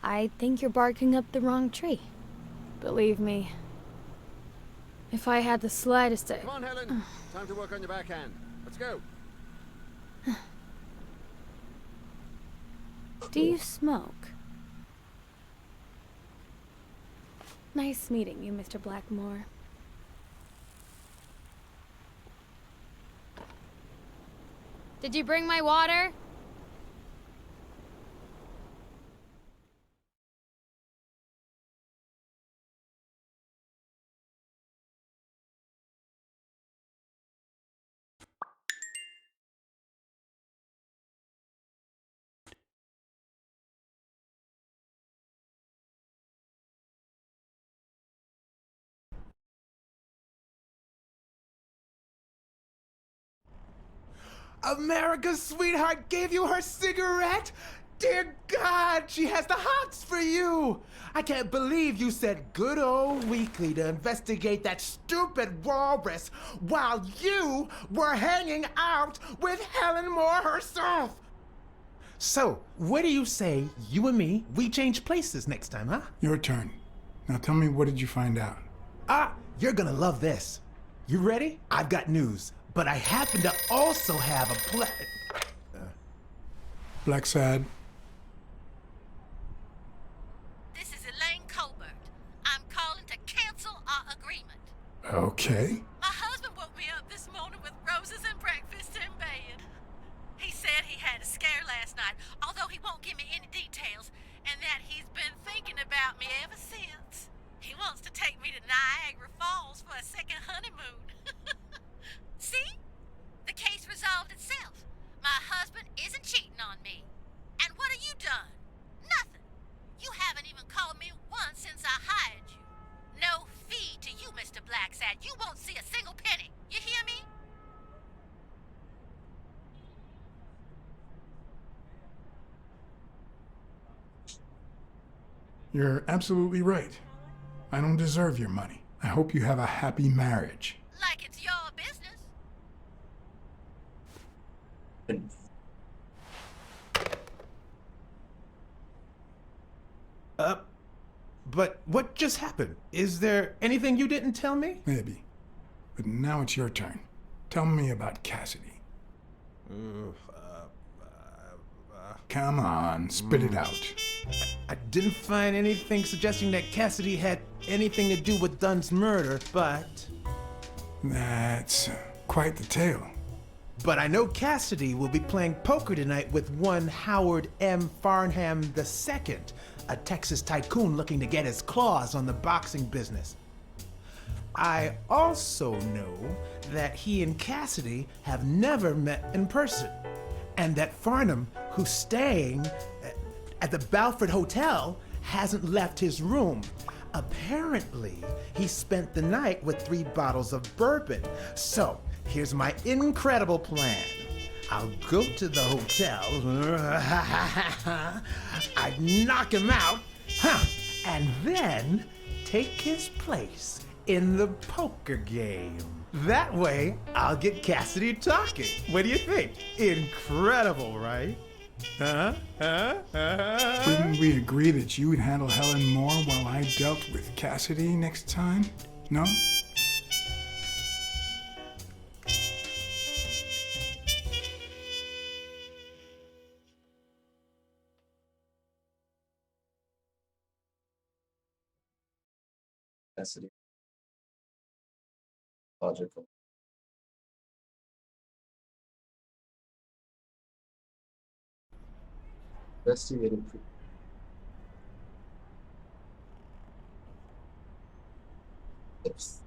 I think you're barking up the wrong tree. Believe me, if I had the slightest... Come on, Helen. Time to work on your backhand. Let's go. Do you smoke? Nice meeting you, Mr. Blackmore. Did you bring my water? America's sweetheart gave you her cigarette? Dear God, she has the hots for you! I can't believe you said good old Weekly to investigate that stupid walrus while you were hanging out with Helen Moore herself! So, what do you say, you and me, we change places next time, huh? Your turn. Now tell me, what did you find out? Ah, you're gonna love this. You ready? I've got news, but I happen to also have a Blacksad. This is Elaine Colbert. I'm calling to cancel our agreement. Okay. My husband woke me up this morning with roses and breakfast in bed. He said he had a scare last night, although he won't give me any details, and that he's been thinking about me ever since. He wants to take me to Niagara Falls for a second honeymoon. See? You're absolutely right. I don't deserve your money. I hope you have a happy marriage. Like it's your business. But what just happened? Is there anything you didn't tell me? Maybe. But now it's your turn. Tell me about Cassidy. Come on, spit it out. I didn't find anything suggesting that Cassidy had anything to do with Dunn's murder, but That's quite the tale. I know Cassidy will be playing poker tonight with one Howard M. Farnham II, a Texas tycoon looking to get his claws on the boxing business. I also know that he and Cassidy have never met in person, and that Farnham, who's staying at the Balford Hotel, hasn't left his room. Apparently, he spent the night with 3 bottles of bourbon. So, here's my incredible plan. I'll go to the hotel, I'd knock him out, and then take his place in the poker game. That way, I'll get Cassidy talking. What do you think? Incredible, right? Didn't we agree that you would handle Helen more while I dealt with Cassidy next time? No? Cassidy. Logical. Investigating. Yes.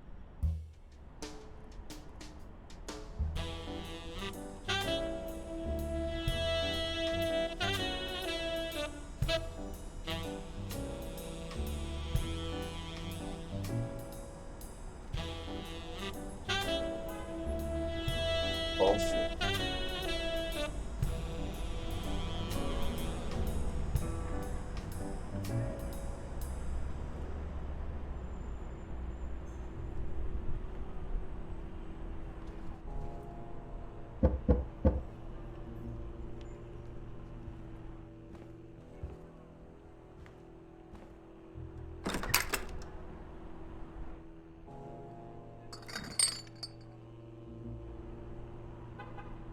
Also.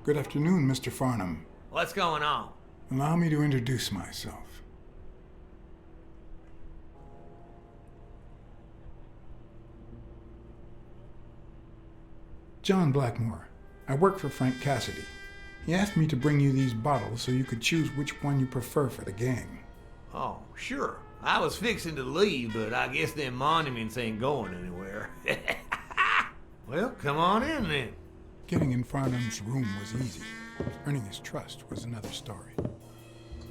Good afternoon, Mr. Farnham. What's going on? Allow me to introduce myself. John Blackmore. I work for Frank Cassidy. He asked me to bring you these bottles so you could choose which one you prefer for the game. Oh, sure. I was fixing to leave, but I guess them monuments ain't going anywhere. Well, come on in then. Getting in Farnham's room was easy. Earning his trust was another story.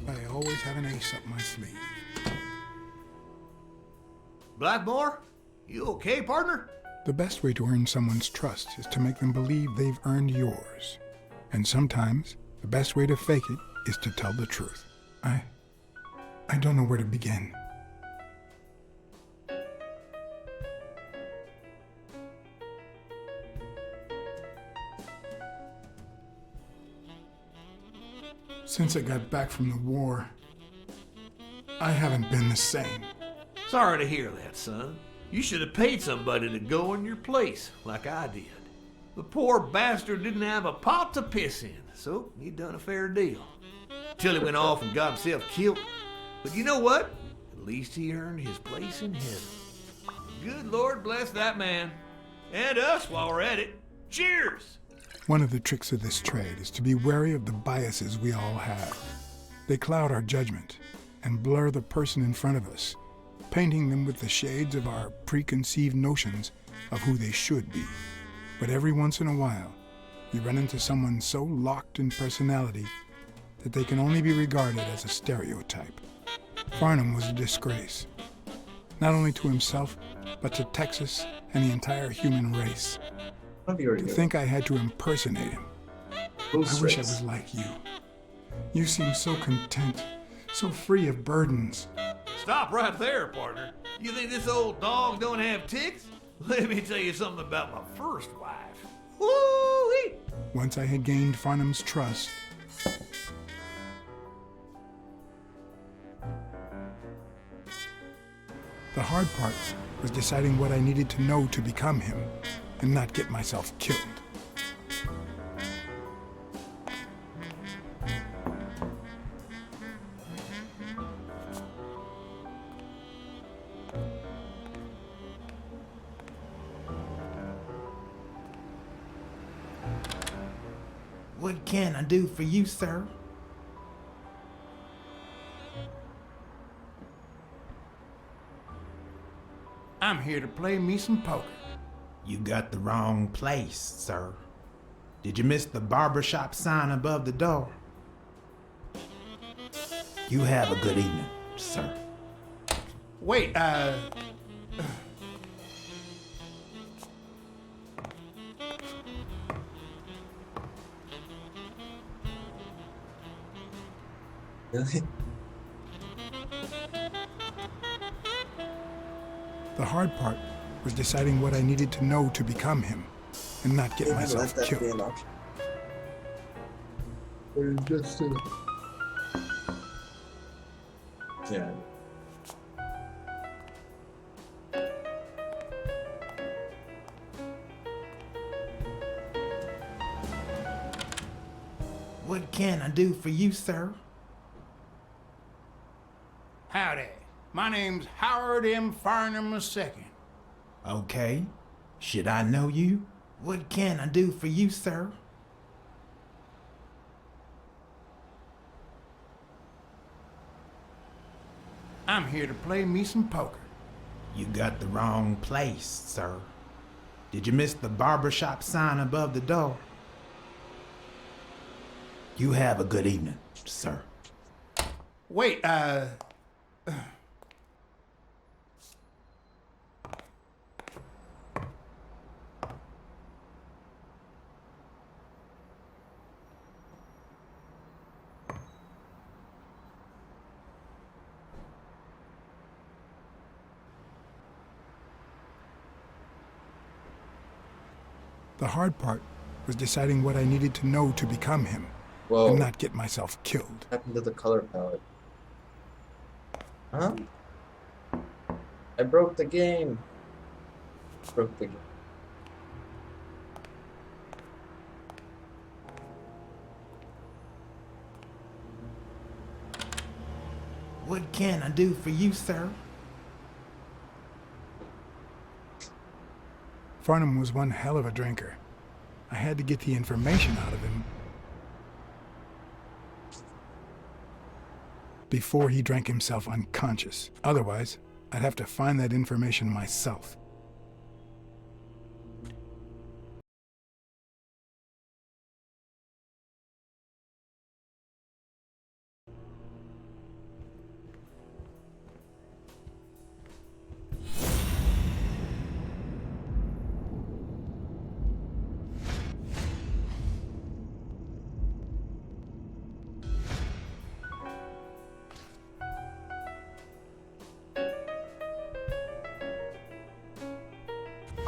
I always have an ace up my sleeve. Blackmore? You okay, partner? The best way to earn someone's trust is to make them believe they've earned yours. And sometimes, the best way to fake it is to tell the truth. I don't know where to begin. Since I got back from the war, I haven't been the same. Sorry to hear that, son. You should have paid somebody to go in your place, like I did. The poor bastard didn't have a pot to piss in, so he done a fair deal. Till he went off and got himself killed. But you know what? At least he earned his place in heaven. Good Lord bless that man. And us while we're at it. Cheers! One of the tricks of this trade is to be wary of the biases we all have. They cloud our judgment and blur the person in front of us, painting them with the shades of our preconceived notions of who they should be. But every once in a while, you run into someone so locked in personality that they can only be regarded as a stereotype. Farnham was a disgrace, not only to himself, but to Texas and the entire human race. To think I had to impersonate him. I wish I was like you. You seem so content, so free of burdens, stop right there, partner. You think this old dog don't have ticks? Let me tell you something about my first wife. Woo-wee! Once I had gained Farnham's trust, the hard part was deciding what I needed to know to become him and not get myself killed. What can I do for you, sir? I'm here to play me some poker. You got the wrong place, sir. Did you miss the barbershop sign above the door? You have a good evening, sir. Wait, Really? The hard part was deciding what I needed to know to become him and not get Let myself that be an killed. option. Or just yeah. What can I do for you, sir? Howdy. My name's Howard M. Farnham II. Okay. Should I know you? What can I do for you, sir? I'm here to play me some poker. You got the wrong place, sir. Did you miss the barbershop sign above the door? You have a good evening, sir. Wait, the hard part was deciding what I needed to know to become him Whoa. and not get myself killed. What happened to the color palette? Huh? I broke the game. Broke the game. What can I do for you, sir? Farnham was one hell of a drinker. I had to get the information out of him before he drank himself unconscious. Otherwise, I'd have to find that information myself.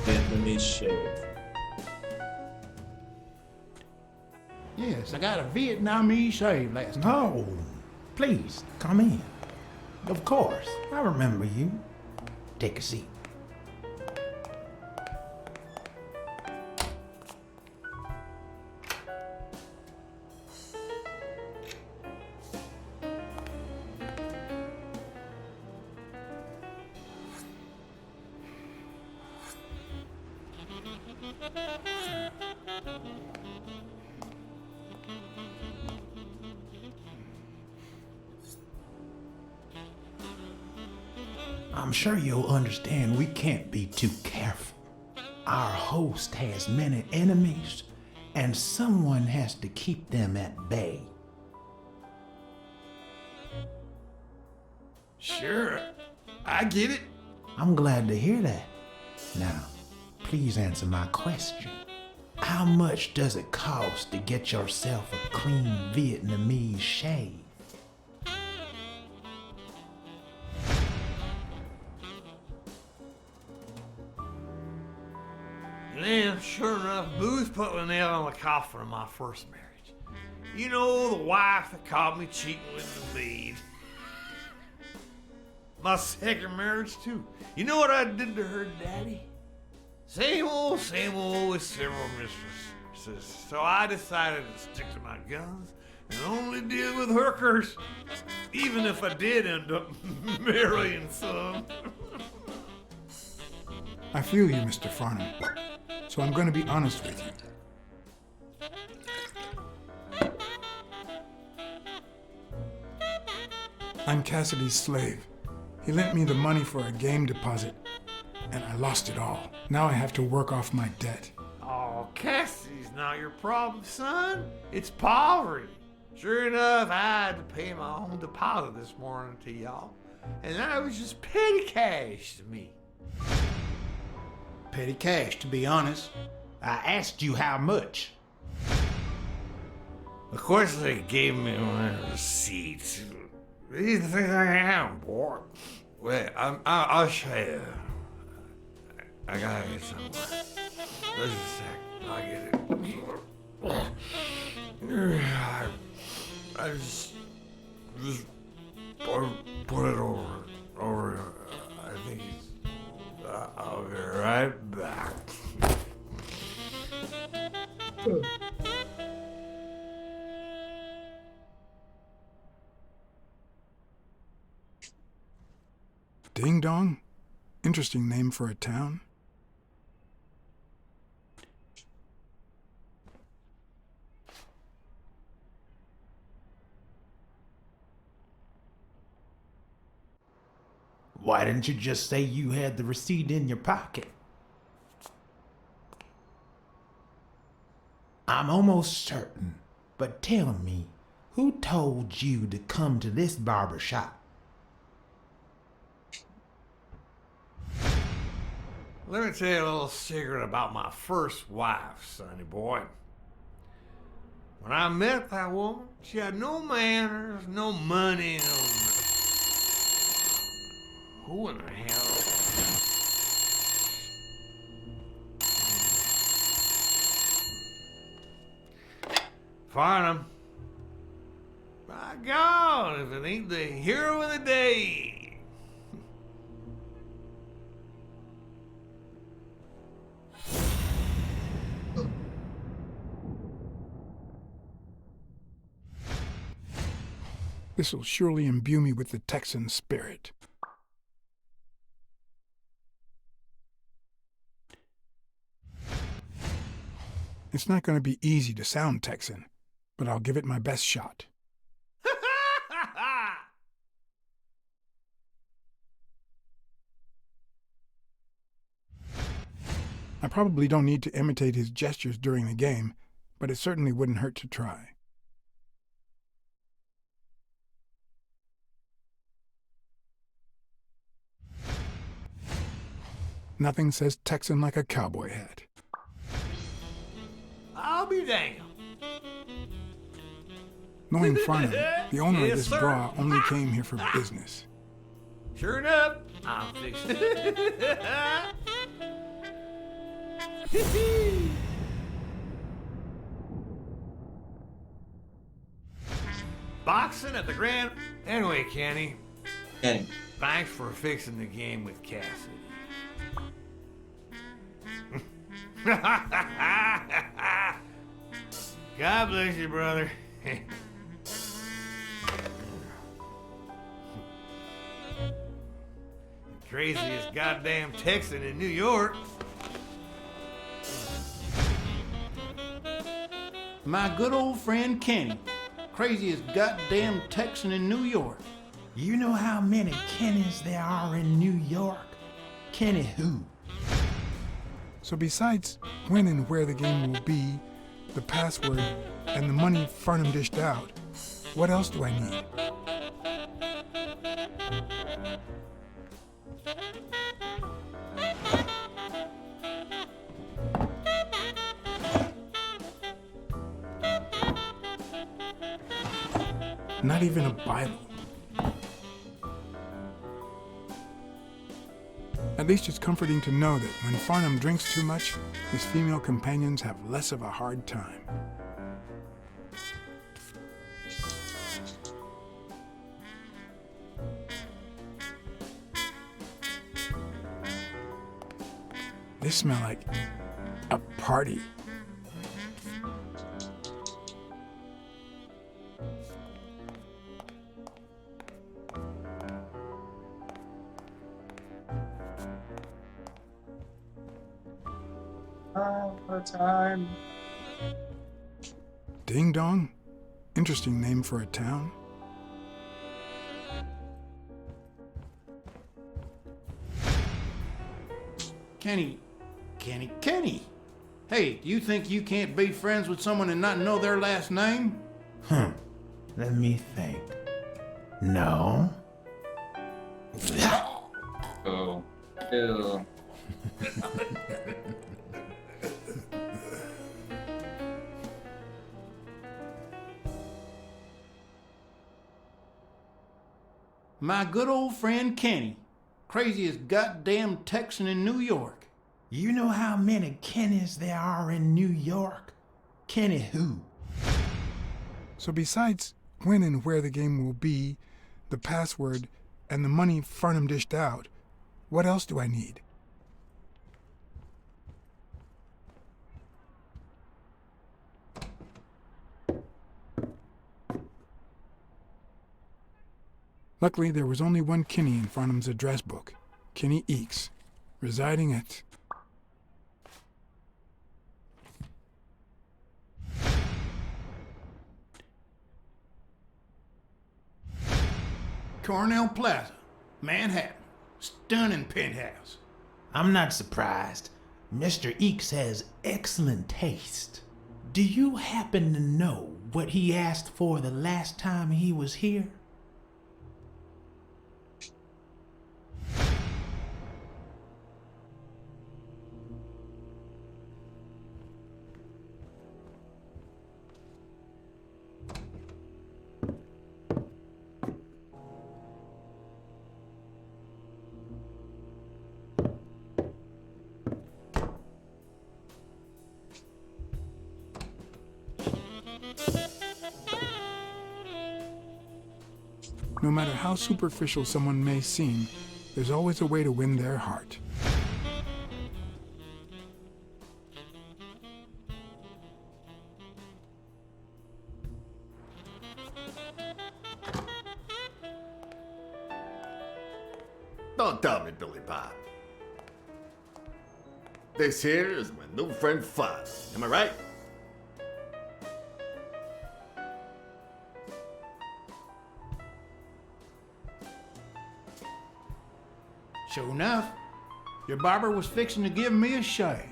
Vietnamese shave. Yes, I got a Vietnamese shave last night. No, please, come in. Of course, I remember you. Take a seat. I'm sure you'll understand we can't be too careful. Our host has many enemies, and someone has to keep them at bay. Sure, I get it. I'm glad to hear that. Now, please answer my question. How much does it cost to get yourself a clean Vietnamese shave? And then, sure enough, booze put the nail on the coffin of my first marriage. You know, the wife that caught me cheating with the maid. My second marriage, too. You know what I did to her daddy? Same old with several mistresses. So I decided to stick to my guns and only deal with hookers, even if I did end up marrying some. I feel you, Mr. Farnham. So I'm going to be honest with you. I'm Cassidy's slave. He lent me the money for a game deposit, and I lost it all. Now I have to work off my debt. Oh, Cassidy's not your problem, son. It's poverty. Sure enough, I had to pay my own deposit this morning to y'all, and that was just petty cash to me. Petty cash, to be honest. I asked you how much. Of course, they gave me my receipts. These things I have, boy. Wait, I'll show you. I gotta get somewhere. Just a sec. I'll get it. I just put it over. I think I'll be right back. Ding Dong? Interesting name for a town. Why didn't you just say you had the receipt in your pocket? I'm almost certain, but tell me, who told you to come to this barber shop? Let me tell you a little secret about my first wife, sonny boy. When I met that woman, she had no manners, no money, no nothing. Who in the hell? Farnham. By God, if it ain't the hero of the day. This will surely imbue me with the Texan spirit. It's not going to be easy to sound Texan, but I'll give it my best shot. I probably don't need to imitate his gestures during the game, but it certainly wouldn't hurt to try. Nothing says Texan like a cowboy hat. I'll be damned. Knowing Farnham, the owner Yes, of this sir. bra only came here for business. Sure enough, I'm fixing it. Boxing at the Grand. Anyway, Kenny. Kenny. Thanks for fixing the game with Cassidy. God bless you, brother. Craziest goddamn Texan in New York. My good old friend Kenny, craziest goddamn Texan in New York. You know how many Kennys there are in New York? Kenny who? So besides when and where the game will be, the password, and the money Farnham dished out, what else do I need? Not even a Bible. At least it's comforting to know that when Farnham drinks too much, his female companions have less of a hard time. They smell like a party. Time. Ding Dong? Interesting name for a town. Kenny. Hey, do you think you can't be friends with someone and not know their last name? Let me think. No. Oh. Ew. My good old friend Kenny. Craziest goddamn Texan in New York. You know how many Kennys there are in New York? Kenny who? So besides when and where the game will be, the password, and the money Farnham dished out, what else do I need? Luckily, there was only one Kinney in Farnham's address book, Kinney Eakes, residing at... Cornell Plaza, Manhattan. Stunning penthouse. I'm not surprised. Mr. Eakes has excellent taste. Do you happen to know what he asked for the last time he was here? No matter how superficial someone may seem, there's always a way to win their heart. Don't tell me, Billy Bob. This here is my new friend Foz. Am I right? Sure enough, your barber was fixing to give me a shave.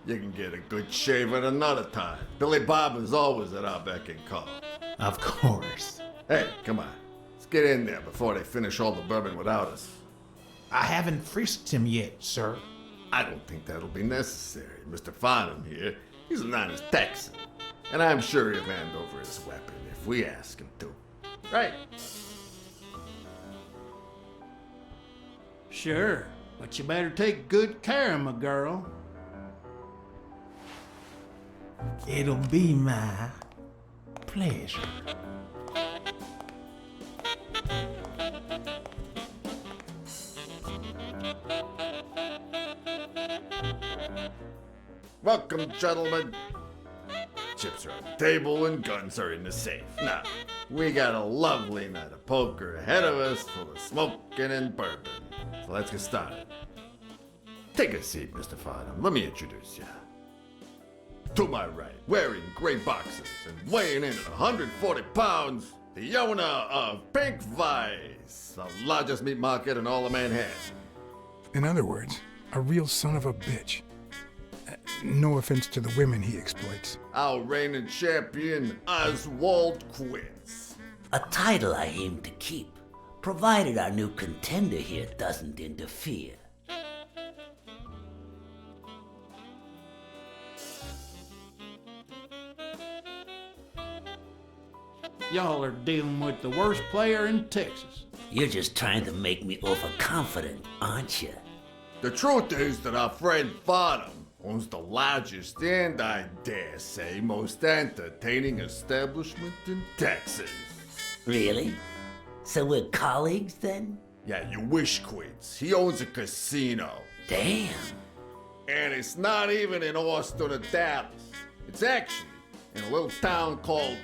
You can get a good shave at another time. Billy Bob is always at our beck and call. Of course. Hey, come on. Let's get in there before they finish all the bourbon without us. I haven't frisked him yet, sir. I don't think that'll be necessary. Mr. Farnham here, he's an honest Texan. And I'm sure he'll hand over his weapon if we ask him to. Right? Sure, but you better take good care of my girl. It'll be my pleasure. Welcome, gentlemen. Chips are on the table and guns are in the safe. Now, we got a lovely night of poker ahead of us full of smoking and bourbon. So let's get started. Take a seat, Mr. Farnham. Let me introduce you. To my right, wearing gray boxers and weighing in at 140 pounds, the owner of Pink Vice, the largest meat market in all of Manhattan. In other words, a real son of a bitch. No offense to the women he exploits. Our reigning champion, Oswald Quince. A title I aim to keep, provided our new contender here doesn't interfere. Y'all are dealing with the worst player in Texas. You're just trying to make me overconfident, aren't you? The truth is that our friend Farnham owns the largest and, I dare say, most entertaining establishment in Texas. Really? So we're colleagues then? Yeah, you wish, Quids. He owns a casino. Damn. And it's not even in Austin or Dallas. It's actually in a little town called,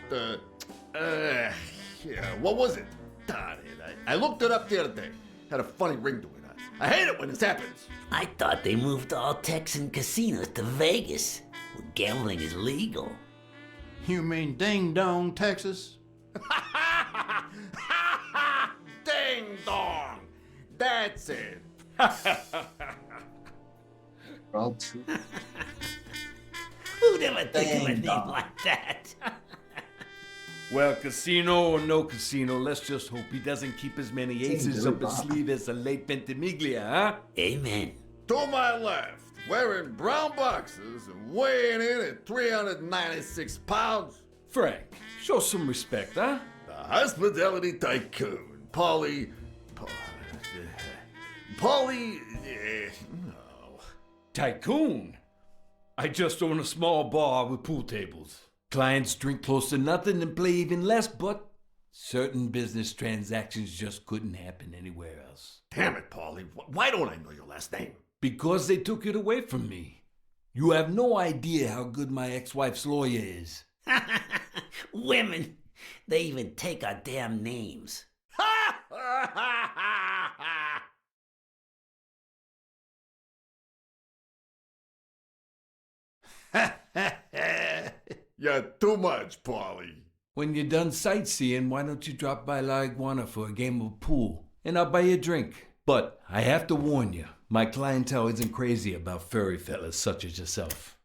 what was it? Darn it. I looked it up the other day. Had a funny ring to it. I hate it when this happens. I thought they moved all Texan casinos to Vegas, where gambling is legal. You mean Ding Dong, Texas? Ding dong! That's it. Well, too. Who'd ever think of a Ding name dong. like that? Well, casino or no casino, let's just hope he doesn't keep as many aces up his Bob. sleeve as the late Ventimiglia, huh? Amen. To my left, wearing brown boxers and weighing in at 396 pounds, Frank, show some respect, huh? the hospitality tycoon, Polly. No. Tycoon. I just own a small bar with pool tables. Clients drink close to nothing and play even less, but certain business transactions just couldn't happen anywhere else. Damn it, Polly. Why don't I know your last name? Because they took it away from me. You have no idea how good my ex-wife's lawyer is. Women, they even take our damn names. You're too much, Polly. When you're done sightseeing, why don't you drop by La Iguana for a game of pool? And I'll buy you a drink. But I have to warn you, my clientele isn't crazy about furry fellas such as yourself.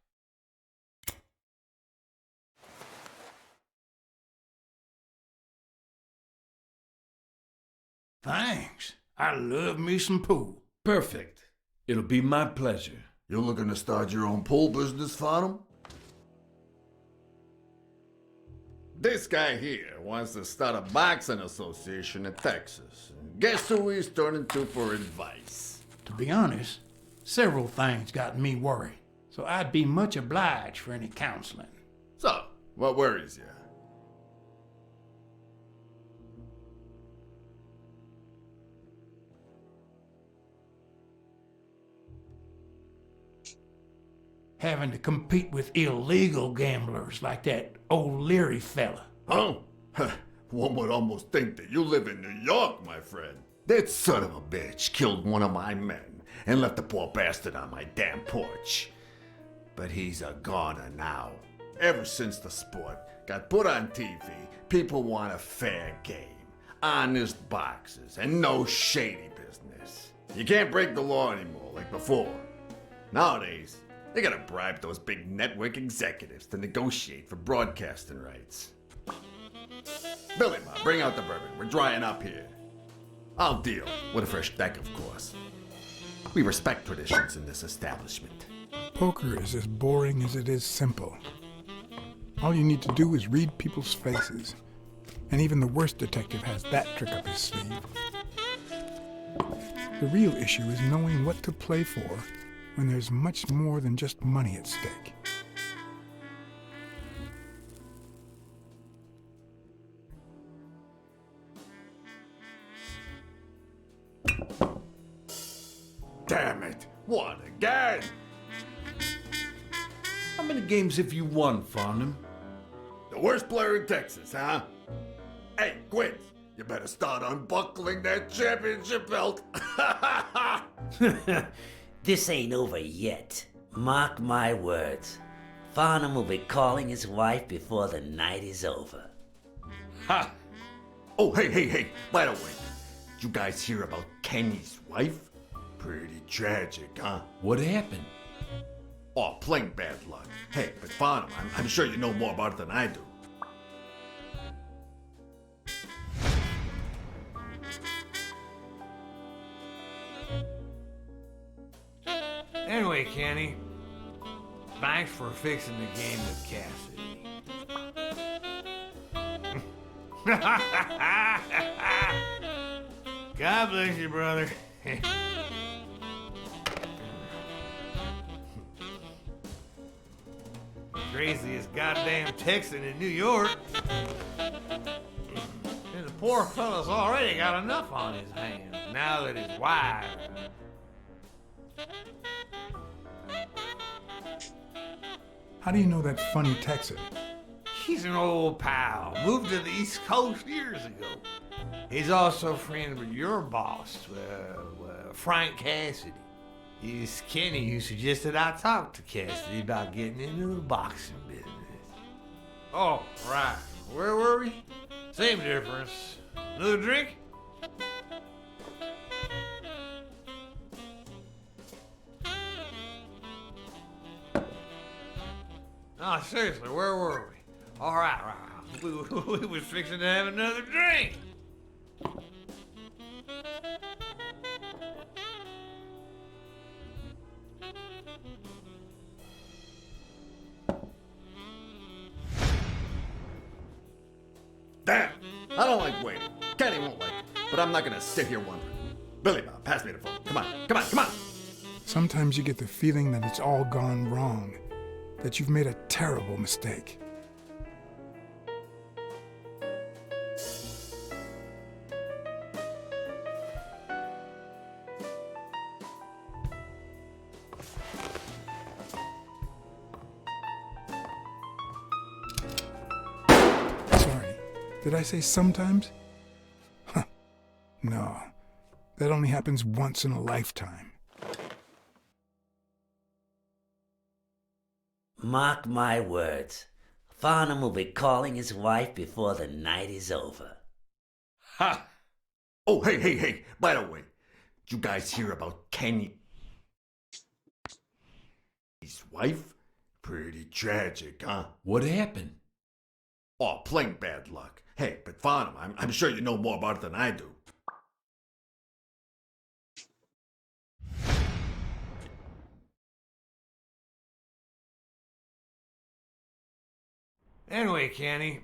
Thanks. I love me some pool. Perfect. It'll be my pleasure. You looking to start your own pool business, Farnham? This guy here wants to start a boxing association in Texas. Guess who he's turning to for advice? To be honest, several things got me worried, so I'd be much obliged for any counseling. So, what worries you? Having to compete with illegal gamblers like that old Leary fella. Huh? One would almost think that you live in New York, my friend. That son of a bitch killed one of my men and left the poor bastard on my damn porch. But he's a goner now. Ever since the sport got put on TV, people want a fair game, honest boxes, and no shady business. You can't break the law anymore like before. Nowadays, they gotta bribe those big network executives to negotiate for broadcasting rights. Billy Bob, bring out the bourbon. We're drying up here. I'll deal with a fresh deck, of course. We respect traditions in this establishment. Poker is as boring as it is simple. All you need to do is read people's faces. And even the worst detective has that trick up his sleeve. The real issue is knowing what to play for when there's much more than just money at stake. Damn it! What again? How many games have you won, Farnham? The worst player in Texas, huh? Hey, Quint, you better start unbuckling that championship belt. This ain't over yet. Mark my words. Farnham will be calling his wife before the night is over. Ha! Oh, hey, by the way, did you guys hear about Kenny's wife? Pretty tragic, huh? What happened? Oh, plain bad luck. Hey, but Farnham, I'm sure you know more about it than I do. Anyway, Kenny, thanks for fixing the game with Cassidy. God bless you, brother. Craziest goddamn Texan in New York. And the poor fella's already got enough on his hands now that his wife. How do you know that funny Texan? He's an old pal. Moved to the East Coast years ago. He's also friends with your boss, Frank Cassidy. It's Kenny who suggested I talk to Cassidy about getting into the boxing business. Oh, right. Where were we? Same difference. Another drink? No, seriously, where were we? All right. We was fixing to have another drink. Damn! I don't like waiting. Kenny won't like it, but I'm not gonna sit here wondering. Billy Bob, pass me the phone. Come on. Sometimes you get the feeling that it's all gone wrong, that you've made a terrible mistake. Sorry, did I say sometimes? Huh. No, that only happens once in a lifetime. Mark my words. Farnham will be calling his wife before the night is over. Ha! Oh, hey. By the way, did you guys hear about Kenny's wife? Pretty tragic, huh? What happened? Oh, plain bad luck. Hey, but Farnham, I'm sure you know more about it than I do. Anyway, Kenny,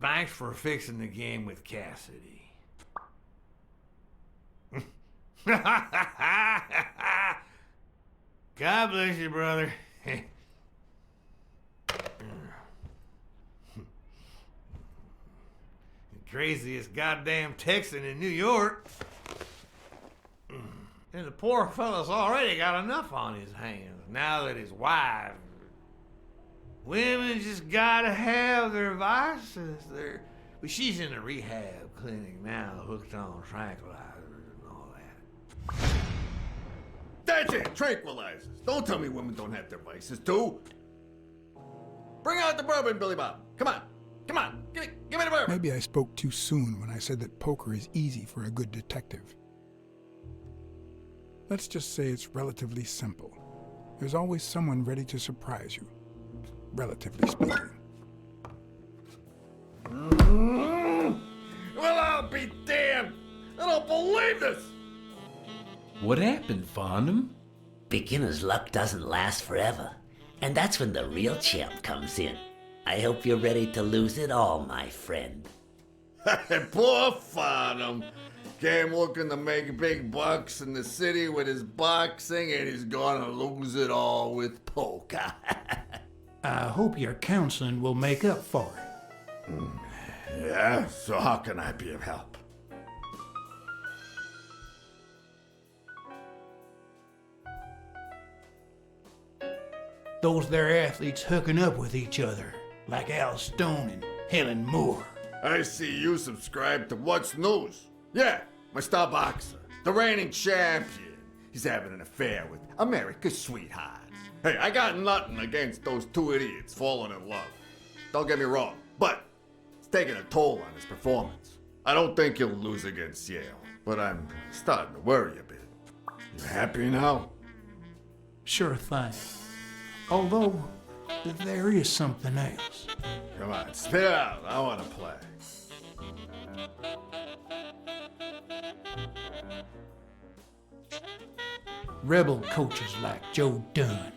thanks for fixing the game with Cassidy. God bless you, brother. The craziest goddamn Texan in New York. And the poor fella's already got enough on his hands now that his wife. Women just gotta have their vices. But she's in a rehab clinic now, hooked on tranquilizers and all that. That's it, tranquilizers. Don't tell me women don't have their vices, too. Bring out the bourbon, Billy Bob. Come on. Give me the bourbon. Maybe I spoke too soon when I said that poker is easy for a good detective. Let's just say it's relatively simple. There's always someone ready to surprise you, relatively speaking. Well, I'll be damned. I don't believe this. What happened, Farnham? Beginner's luck doesn't last forever, and that's when the real champ comes in. I hope you're ready to lose it all, my friend. Poor Farnham. Came looking to make big bucks in the city with his boxing, and he's gonna lose it all with poker. I hope your counseling will make up for it. Yeah, so how can I be of help? Those there athletes hooking up with each other, like Al Stone and Helen Moore. I see you subscribe to What's News. Yeah, my star boxer, the reigning champion. He's having an affair with America's sweetheart. Hey, I got nothing against those two idiots falling in love. Don't get me wrong, but it's taking a toll on his performance. I don't think he'll lose against Yale, but I'm starting to worry a bit. You happy now? Sure thing. Although, there is something else. Come on, spit it out. I want to play. Rebel coaches like Joe Dunn.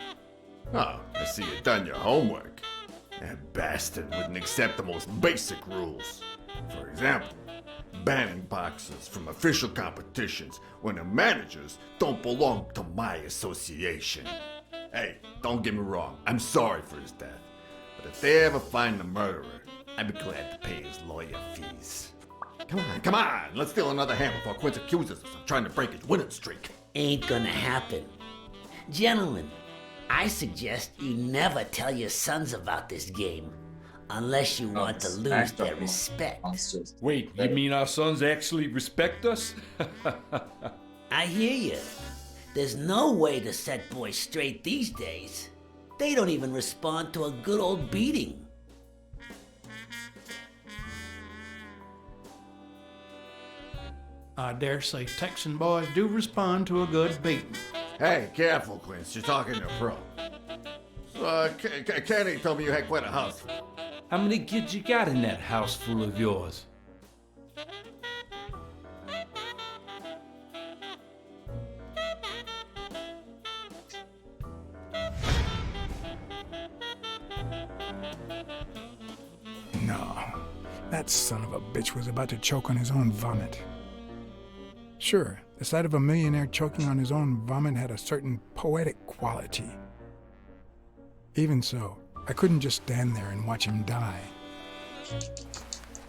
Oh, I see you done your homework. That bastard wouldn't accept the most basic rules. For example, banning boxers from official competitions when the managers don't belong to my association. Hey, don't get me wrong, I'm sorry for his death. But if they ever find the murderer, I'd be glad to pay his lawyer fees. Come on, let's steal another hand before Quince accuses us of trying to break his winning streak. Ain't gonna happen. Gentlemen, I suggest you never tell your sons about this game. Unless you want to lose their respect. Wait, you mean our sons actually respect us? I hear you. There's no way to set boys straight these days. They don't even respond to a good old beating. I dare say Texan boys do respond to a good beating. Hey, careful, Quince. You're talking to a pro. So, Kenny told me you had quite a house. How many kids you got in that house full of yours? No, that son of a bitch was about to choke on his own vomit. Sure, the sight of a millionaire choking on his own vomit had a certain poetic quality. Even so, I couldn't just stand there and watch him die.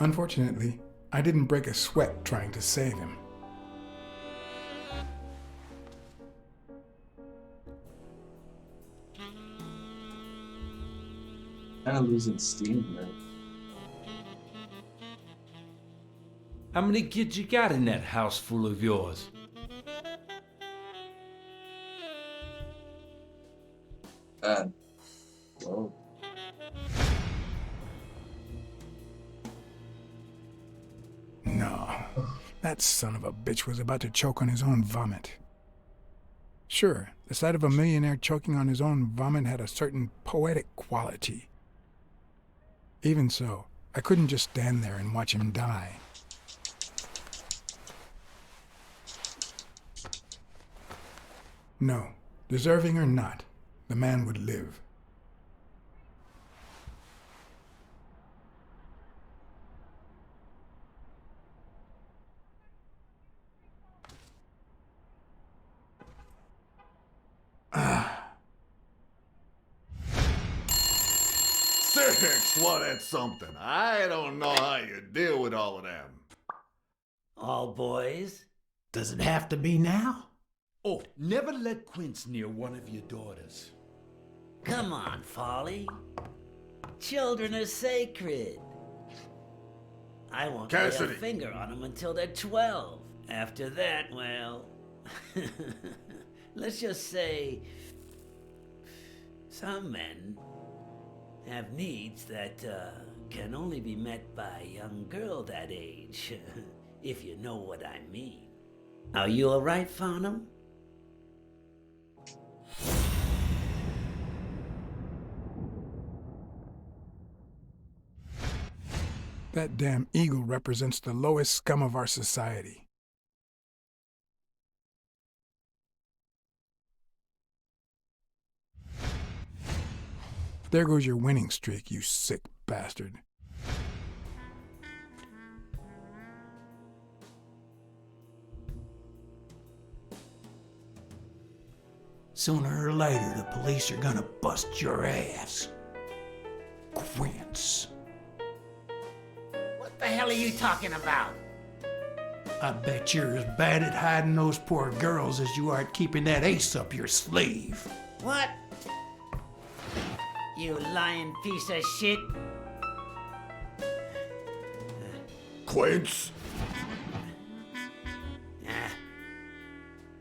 Unfortunately, I didn't break a sweat trying to save him. Kind of losing steam here. How many kids you got in that house full of yours? Whoa. No, that son of a bitch was about to choke on his own vomit. Sure, the sight of a millionaire choking on his own vomit had a certain poetic quality. Even so, I couldn't just stand there and watch him die. No, deserving or not, the man would live. Six, well, that's something. I don't know how you deal with all of them. All boys? Does it have to be now? Oh, never let Quince near one of your daughters. Come on, Folly. Children are sacred. I won't lay a Cassidy. finger on them until they're 12. After that, well, let's just say some men have needs that can only be met by a young girl that age, if you know what I mean. Are you all right, Farnham? That damn eagle represents the lowest scum of our society. There goes your winning streak, you sick bastard. Sooner or later, the police are gonna bust your ass. Quince. What the hell are you talking about? I bet you're as bad at hiding those poor girls as you are at keeping that ace up your sleeve. What? You lying piece of shit. Quince?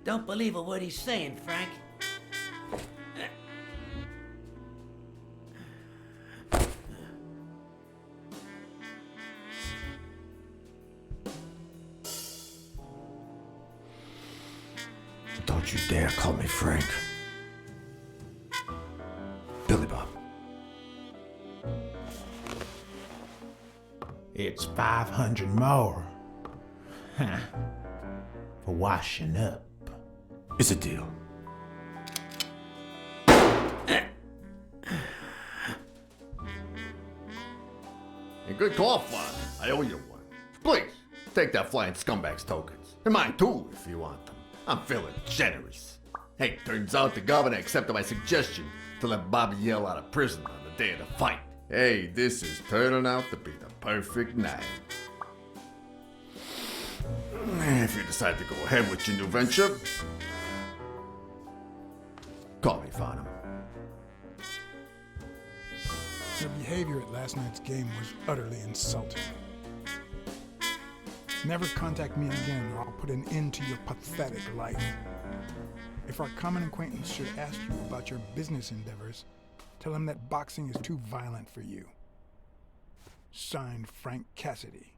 Don't believe a word he's saying, Frank. Don't you dare call me Frank. Billy Bob. It's 500 more. Huh. For washing up. It's a deal. A good call, Father. I owe you one. Please, Take that flying scumbag's tokens. And mine too, if you want them. I'm feeling generous. Hey, turns out the governor accepted my suggestion to let Bobby Yell out of prison on the day of the fight. Hey, this is turning out to be the perfect night. If you decide to go ahead with your new venture, call me, Farnham. Your behavior at last night's game was utterly insulting. Never contact me again or I'll put an end to your pathetic life. If our common acquaintance should ask you about your business endeavors, tell him that boxing is too violent for you. Signed, Frank Cassidy.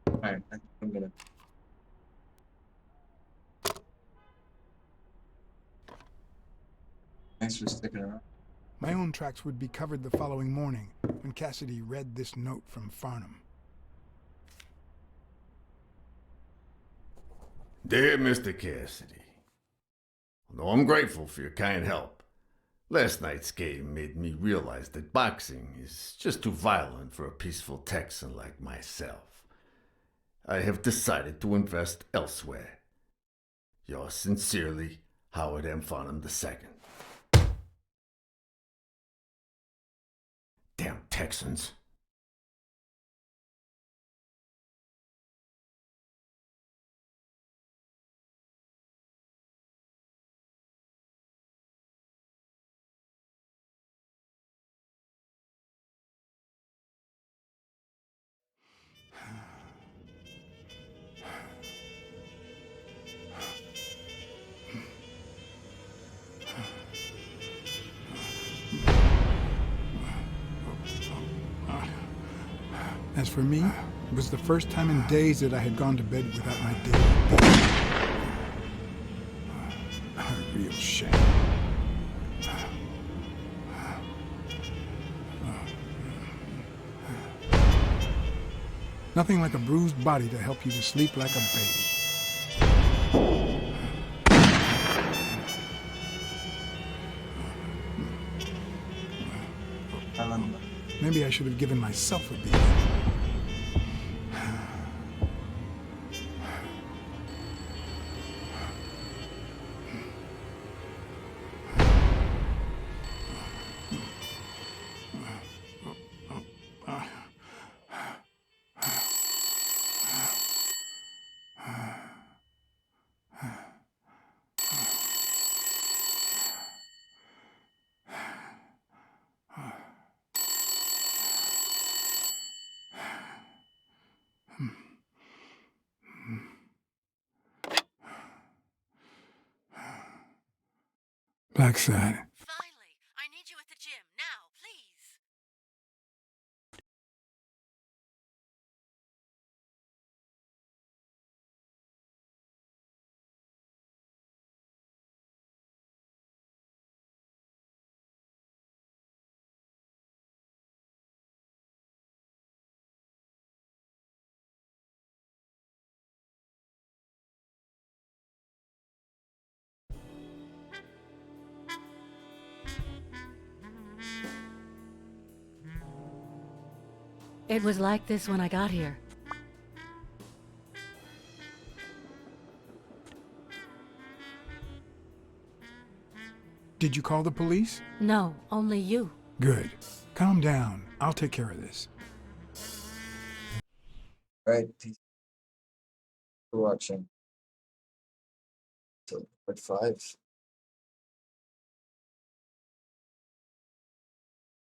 Alright, I think I'm gonna. Thanks for sticking around. My own tracks would be covered the following morning when Cassidy read this note from Farnham. Dear Mr. Cassidy, although I'm grateful for your kind help, last night's game made me realize that boxing is just too violent for a peaceful Texan like myself. I have decided to invest elsewhere. Yours sincerely, Howard M. Farnham II. Damn Texans. As for me, it was the first time in days that I had gone to bed without my daily beat. A real shame. Nothing like a bruised body to help you to sleep like a baby. Maybe I should have given myself a beating. Blacksad. Finally, I need you at the gym now, please. It was like this when I got here. Did you call the police? No, only you. Good. Calm down. I'll take care of this. Alright, peace for watching. Till part 5.